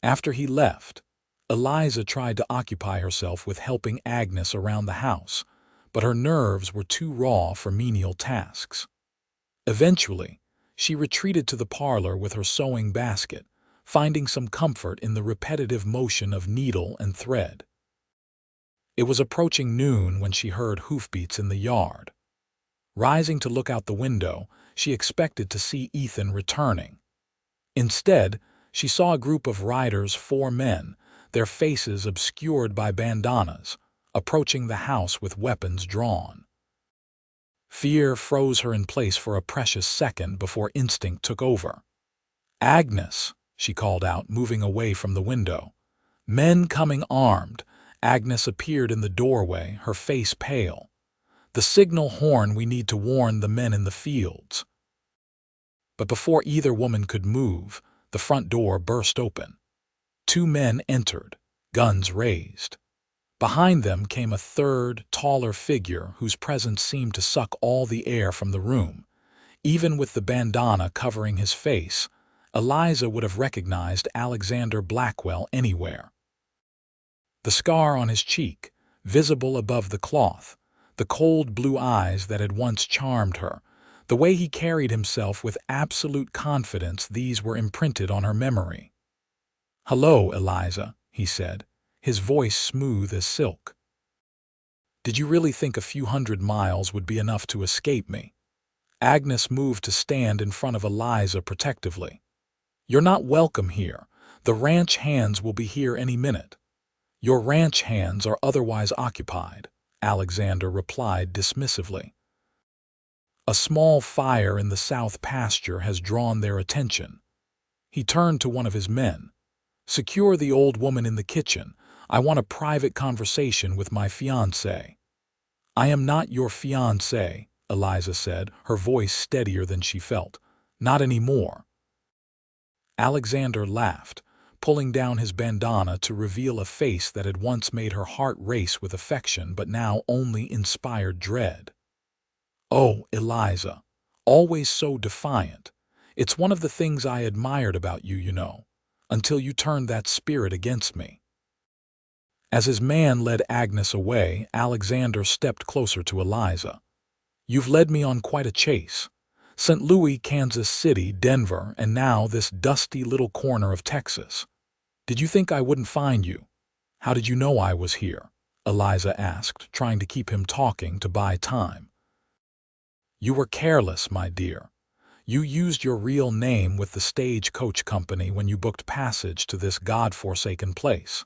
After he left, Eliza tried to occupy herself with helping Agnes around the house, but her nerves were too raw for menial tasks. Eventually, she retreated to the parlor with her sewing basket, finding some comfort in the repetitive motion of needle and thread. It was approaching noon when she heard hoofbeats in the yard. Rising to look out the window, she expected to see Ethan returning. Instead, she saw a group of riders, 4 men, their faces obscured by bandanas, approaching the house with weapons drawn. Fear froze her in place for a precious second before instinct took over. "Agnes," she called out, moving away from the window. "Men coming armed." Agnes appeared in the doorway, her face pale. "The signal horn, we need to warn the men in the fields." But before either woman could move, the front door burst open. 2 men entered, guns raised. Behind them came a third, taller figure whose presence seemed to suck all the air from the room. Even with the bandana covering his face, Eliza would have recognized Alexander Blackwell anywhere. The scar on his cheek, visible above the cloth, the cold blue eyes that had once charmed her, the way he carried himself with absolute confidence, these were imprinted on her memory. "Hello, Eliza," he said, his voice smooth as silk. "Did you really think a few hundred miles would be enough to escape me?" Agnes moved to stand in front of Eliza protectively. "You're not welcome here. The ranch hands will be here any minute." "Your ranch hands are otherwise occupied," Alexander replied dismissively. "A small fire in the south pasture has drawn their attention." He turned to one of his men. "Secure the old woman in the kitchen. I want a private conversation with my fiancé." "I am not your fiancé," Eliza said, her voice steadier than she felt. "Not anymore." Alexander laughed, pulling down his bandana to reveal a face that had once made her heart race with affection but now only inspired dread. "Oh, Eliza, always so defiant. It's one of the things I admired about you, you know, until you turned that spirit against me." As his man led Agnes away, Alexander stepped closer to Eliza. "You've led me on quite a chase. St. Louis, Kansas City, Denver, and now this dusty little corner of Texas. Did you think I wouldn't find you?" "How did you know I was here?" Eliza asked, trying to keep him talking to buy time. "You were careless, my dear. You used your real name with the stagecoach company when you booked passage to this God-forsaken place."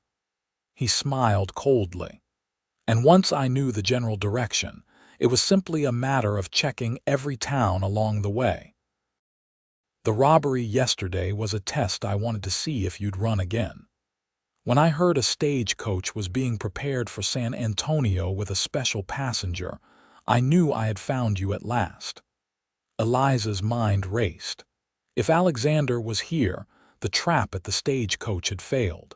He smiled coldly. "And once I knew the general direction, it was simply a matter of checking every town along the way. The robbery yesterday was a test. I wanted to see if you'd run again. When I heard a stagecoach was being prepared for San Antonio with a special passenger, I knew I had found you at last." Eliza's mind raced. If Alexander was here, the trap at the stagecoach had failed.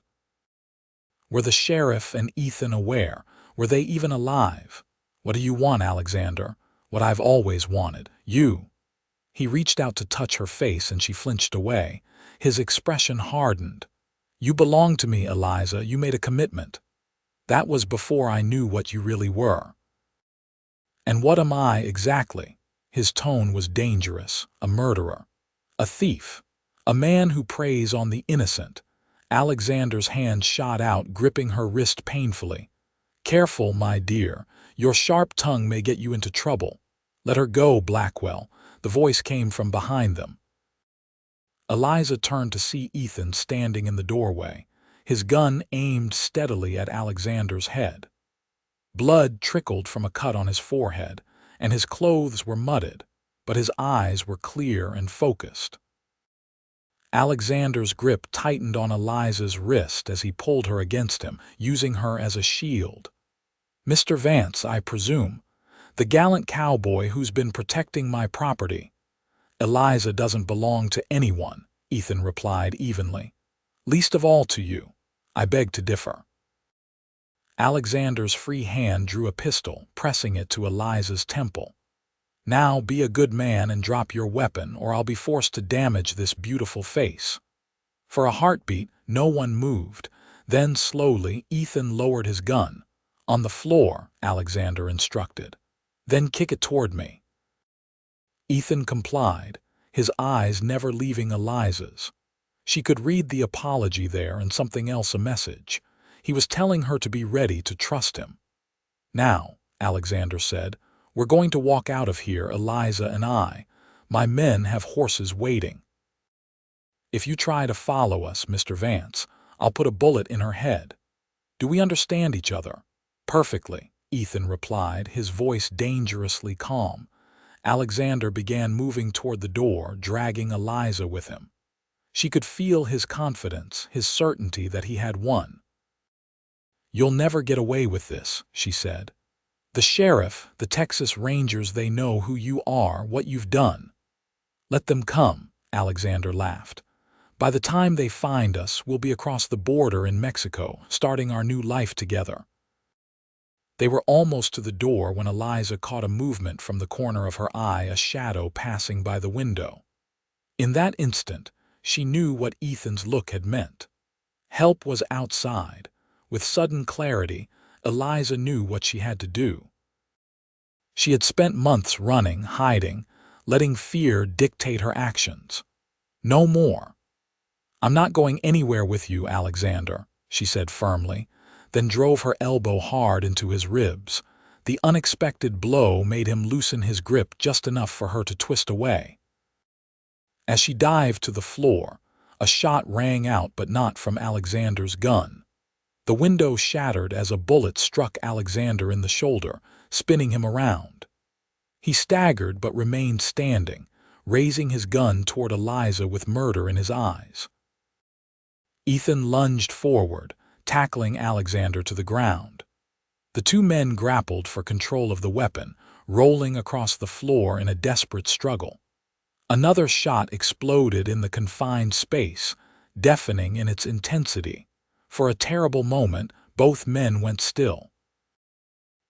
Were the sheriff and Ethan aware? Were they even alive? "What do you want, Alexander?" "What I've always wanted. You." He reached out to touch her face and she flinched away. His expression hardened. "You belong to me, Eliza. You made a commitment." "That was before I knew what you really were." "And what am I exactly?" His tone was dangerous. "A murderer. A thief. A man who preys on the innocent." Alexander's hand shot out, gripping her wrist painfully. "Careful, my dear. Your sharp tongue may get you into trouble." "Let her go, Blackwell." The voice came from behind them. Eliza turned to see Ethan standing in the doorway, his gun aimed steadily at Alexander's head. Blood trickled from a cut on his forehead, and his clothes were muddied, but his eyes were clear and focused. Alexander's grip tightened on Eliza's wrist as he pulled her against him, using her as a shield. "Mr. Vance, I presume. The gallant cowboy who's been protecting my property." "Eliza doesn't belong to anyone," Ethan replied evenly. "Least of all to you." "I beg to differ." Alexander's free hand drew a pistol, pressing it to Eliza's temple. "Now be a good man and drop your weapon, or I'll be forced to damage this beautiful face." For a heartbeat, no one moved. Then slowly, Ethan lowered his gun. "On the floor," Alexander instructed. "Then kick it toward me." Ethan complied, his eyes never leaving Eliza's. She could read the apology there and something else, a message. He was telling her to be ready to trust him. "Now," Alexander said, "we're going to walk out of here, Eliza and I. My men have horses waiting. If you try to follow us, Mr. Vance, I'll put a bullet in her head. Do we understand each other?" "Perfectly," Ethan replied, his voice dangerously calm. Alexander began moving toward the door, dragging Eliza with him. She could feel his confidence, his certainty that he had won. "You'll never get away with this," she said. "The sheriff, the Texas Rangers, they know who you are, what you've done." "Let them come," Alexander laughed. "By the time they find us, we'll be across the border in Mexico, starting our new life together." They were almost to the door when Eliza caught a movement from the corner of her eye, a shadow passing by the window. In that instant, she knew what Ethan's look had meant. Help was outside. With sudden clarity, Eliza knew what she had to do. She had spent months running, hiding, letting fear dictate her actions. "No more." "I'm not going anywhere with you, Alexander," she said firmly, then drove her elbow hard into his ribs. The unexpected blow made him loosen his grip just enough for her to twist away. As she dived to the floor, a shot rang out, but not from Alexander's gun. The window shattered as a bullet struck Alexander in the shoulder, spinning him around. He staggered but remained standing, raising his gun toward Eliza with murder in his eyes. Ethan lunged forward, tackling Alexander to the ground. The two men grappled for control of the weapon, rolling across the floor in a desperate struggle. Another shot exploded in the confined space, deafening in its intensity. For a terrible moment, both men went still.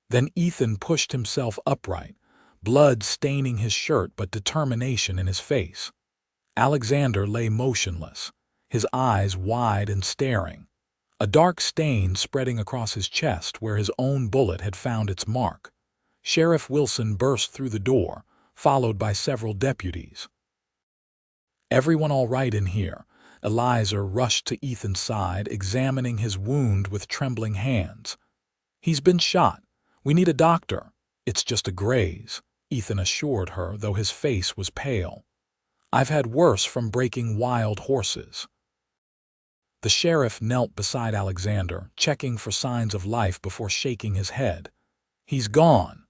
Then Ethan pushed himself upright, blood staining his shirt but determination in his face. Alexander lay motionless, his eyes wide and staring, a dark stain spreading across his chest where his own bullet had found its mark. Sheriff Wilson burst through the door, followed by several deputies. "Everyone all right in here?" Eliza rushed to Ethan's side, examining his wound with trembling hands. "He's been shot. We need a doctor." "It's just a graze," Ethan assured her, though his face was pale. "I've had worse from breaking wild horses." The sheriff knelt beside Alexander, checking for signs of life before shaking his head. "He's gone."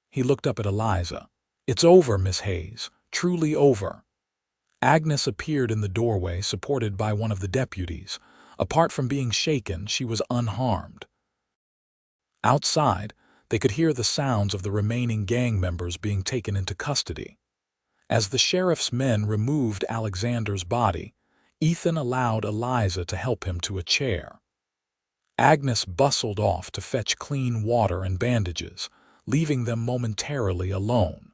He looked up at Eliza. "It's over, Miss Hayes. Truly over." Agnes appeared in the doorway, supported by one of the deputies. Apart from being shaken, she was unharmed. Outside, they could hear the sounds of the remaining gang members being taken into custody. As the sheriff's men removed Alexander's body, Ethan allowed Eliza to help him to a chair. Agnes bustled off to fetch clean water and bandages, leaving them momentarily alone.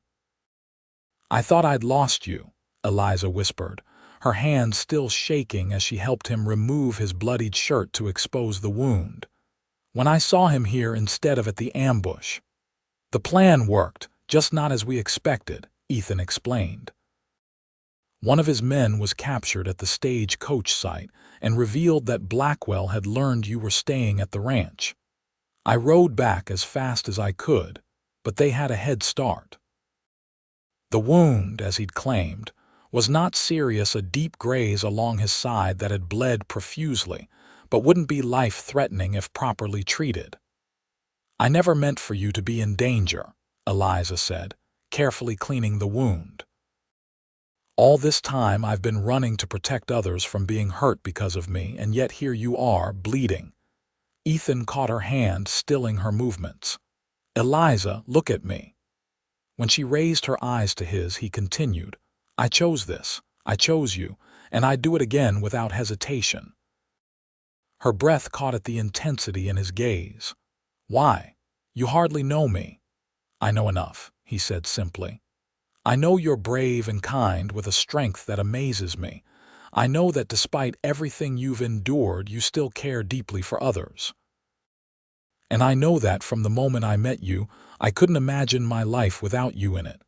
"I thought I'd lost you," Eliza whispered, her hand still shaking as she helped him remove his bloodied shirt to expose the wound. "When I saw him here instead of at the ambush." "The plan worked, just not as we expected," Ethan explained. "One of his men was captured at the stagecoach site and revealed that Blackwell had learned you were staying at the ranch. I rode back as fast as I could, but they had a head start." The wound, as he'd claimed, was not serious, a deep graze along his side that had bled profusely, but wouldn't be life-threatening if properly treated. "I never meant for you to be in danger," Eliza said, carefully cleaning the wound. "All this time I've been running to protect others from being hurt because of me, and yet here you are, bleeding." Ethan caught her hand, stilling her movements. "Eliza, look at me." When she raised her eyes to his, he continued, "I chose this. I chose you, and I'd do it again without hesitation." Her breath caught at the intensity in his gaze. "Why? You hardly know me." "I know enough," he said simply. "I know you're brave and kind with a strength that amazes me. I know that despite everything you've endured, you still care deeply for others. And I know that from the moment I met you, I couldn't imagine my life without you in it."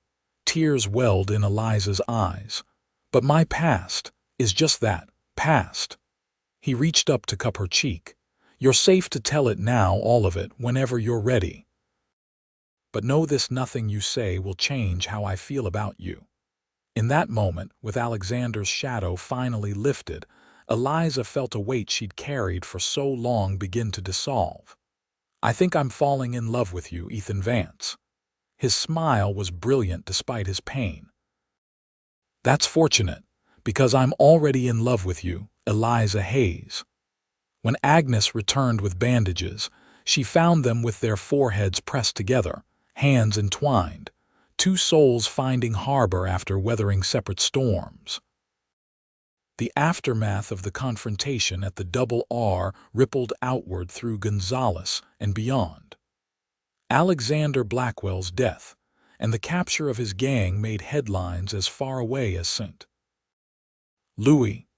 Tears welled in Eliza's eyes. "But my past is just that, past." He reached up to cup her cheek. "You're safe to tell it now, all of it, whenever you're ready. But know this: nothing you say will change how I feel about you." In that moment, with Alexander's shadow finally lifted, Eliza felt a weight she'd carried for so long begin to dissolve. "I think I'm falling in love with you, Ethan Vance." His smile was brilliant despite his pain. "That's fortunate, because I'm already in love with you, Eliza Hayes." When Agnes returned with bandages, she found them with their foreheads pressed together, hands entwined, two souls finding harbor after weathering separate storms. The aftermath of the confrontation at the Double R rippled outward through Gonzales and beyond. Alexander Blackwell's death and the capture of his gang made headlines as far away as St. Louis,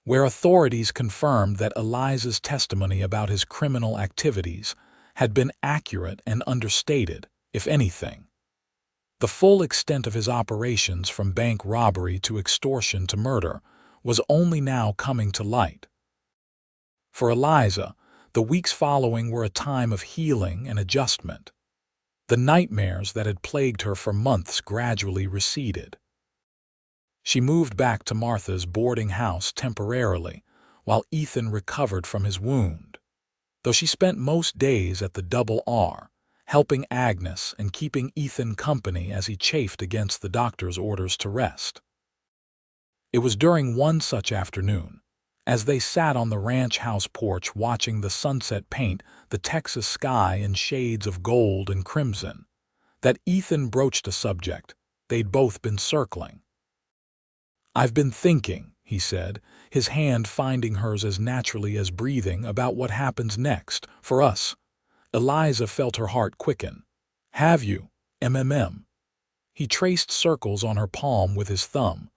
where authorities confirmed that Eliza's testimony about his criminal activities had been accurate and understated, if anything. The full extent of his operations, from bank robbery to extortion to murder, was only now coming to light. For Eliza, the weeks following were a time of healing and adjustment. The nightmares that had plagued her for months gradually receded. She moved back to Martha's boarding house temporarily, while Ethan recovered from his wound. Though she spent most days at the Double R, helping Agnes and keeping Ethan company as he chafed against the doctor's orders to rest. It was during one such afternoon, as they sat on the ranch house porch watching the sunset paint the Texas sky in shades of gold and crimson, that Ethan broached a subject they'd both been circling. "I've been thinking," he said, his hand finding hers as naturally as breathing, "about what happens next, for us." Eliza felt her heart quicken. "Have you, MMM?" He traced circles on her palm with his thumb.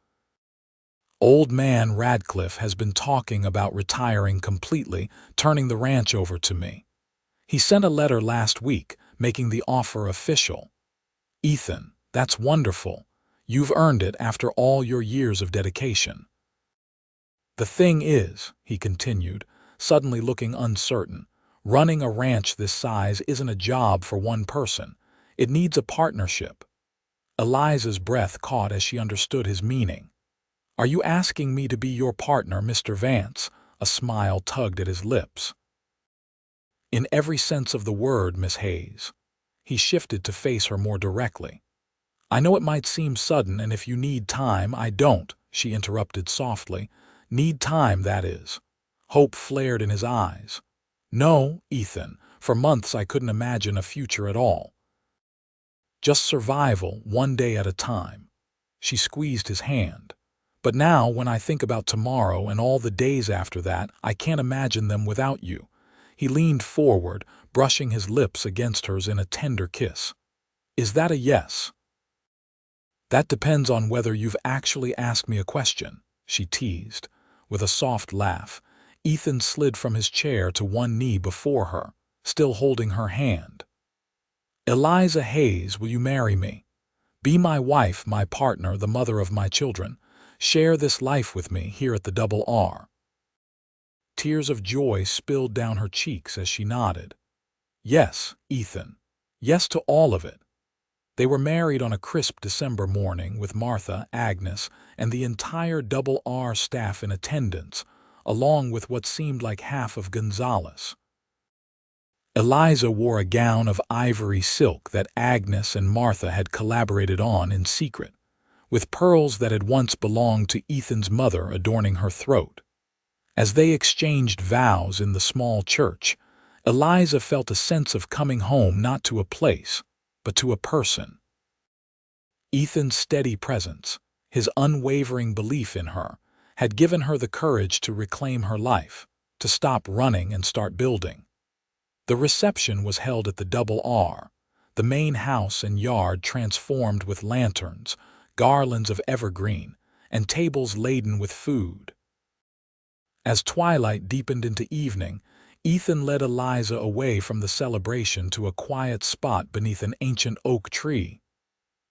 "Old man Radcliffe has been talking about retiring completely, turning the ranch over to me. He sent a letter last week, making the offer official." "Ethan, that's wonderful. You've earned it after all your years of dedication." "The thing is," he continued, suddenly looking uncertain, "running a ranch this size isn't a job for one person. It needs a partnership." Eliza's breath caught as she understood his meaning. "Are you asking me to be your partner, Mr. Vance?" A smile tugged at his lips. "In every sense of the word, Miss Hayes." He shifted to face her more directly. "I know it might seem sudden, and if you need time—" "I don't," she interrupted softly. "Need time, that is." Hope flared in his eyes. "No, Ethan, for months I couldn't imagine a future at all. Just survival, one day at a time." She squeezed his hand. "But now, when I think about tomorrow and all the days after that, I can't imagine them without you." He leaned forward, brushing his lips against hers in a tender kiss. "Is that a yes?" "That depends on whether you've actually asked me a question," she teased. With a soft laugh, Ethan slid from his chair to one knee before her, still holding her hand. "Eliza Hayes, will you marry me? Be my wife, my partner, the mother of my children. Share this life with me here at the Double R." Tears of joy spilled down her cheeks as she nodded. "Yes, Ethan. Yes to all of it." They were married on a crisp December morning with Martha, Agnes, and the entire Double R staff in attendance, along with what seemed like half of Gonzales. Eliza wore a gown of ivory silk that Agnes and Martha had collaborated on in secret, with pearls that had once belonged to Ethan's mother adorning her throat. As they exchanged vows in the small church, Eliza felt a sense of coming home not to a place, but to a person. Ethan's steady presence, his unwavering belief in her, had given her the courage to reclaim her life, to stop running and start building. The reception was held at the Double R, the main house and yard transformed with lanterns, garlands of evergreen, and tables laden with food. As twilight deepened into evening, Ethan led Eliza away from the celebration to a quiet spot beneath an ancient oak tree.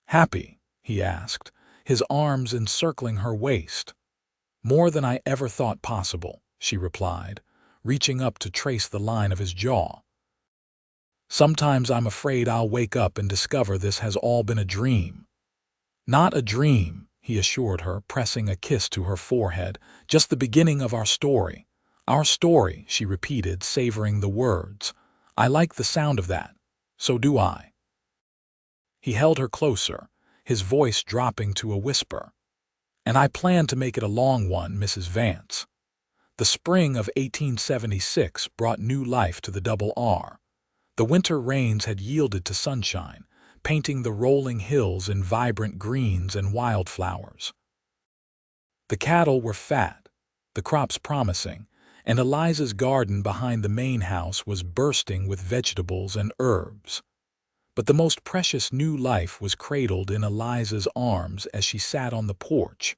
"Happy?" he asked, his arms encircling her waist. "More than I ever thought possible," she replied, reaching up to trace the line of his jaw. "Sometimes I'm afraid I'll wake up and discover this has all been a dream." "Not a dream," he assured her, pressing a kiss to her forehead. "Just the beginning of our story." "Our story," she repeated, savoring the words. "I like the sound of that. So do I." He held her closer, his voice dropping to a whisper. "And I plan to make it a long one, Mrs. Vance." The spring of 1876 brought new life to the Double R. The winter rains had yielded to sunshine, painting the rolling hills in vibrant greens and wildflowers. The cattle were fat, the crops promising, and Eliza's garden behind the main house was bursting with vegetables and herbs. But the most precious new life was cradled in Eliza's arms as she sat on the porch,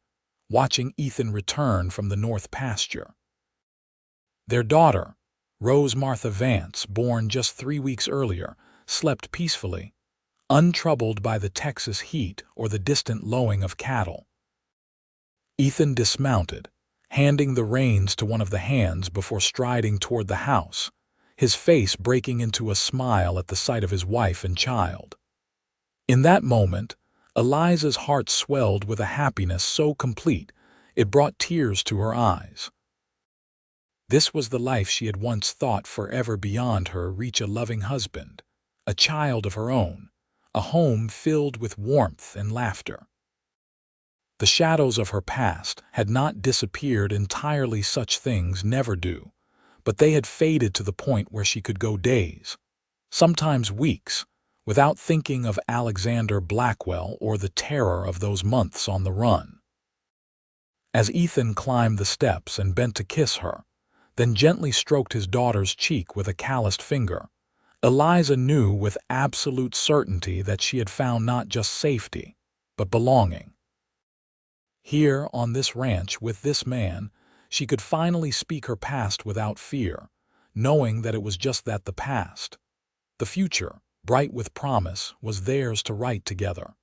watching Ethan return from the north pasture. Their daughter, Rose Martha Vance, born just 3 weeks earlier, slept peacefully, untroubled by the Texas heat or the distant lowing of cattle. Ethan dismounted, handing the reins to one of the hands before striding toward the house, his face breaking into a smile at the sight of his wife and child. In that moment, Eliza's heart swelled with a happiness so complete it brought tears to her eyes. This was the life she had once thought forever beyond her reach: a loving husband, a child of her own, a home filled with warmth and laughter. The shadows of her past had not disappeared entirely, such things never do, but they had faded to the point where she could go days, sometimes weeks, without thinking of Alexander Blackwell or the terror of those months on the run. As Ethan climbed the steps and bent to kiss her, then gently stroked his daughter's cheek with a calloused finger, Eliza knew with absolute certainty that she had found not just safety, but belonging. Here, on this ranch, with this man, she could finally speak her past without fear, knowing that it was just that, the past. The future, bright with promise, was theirs to write together.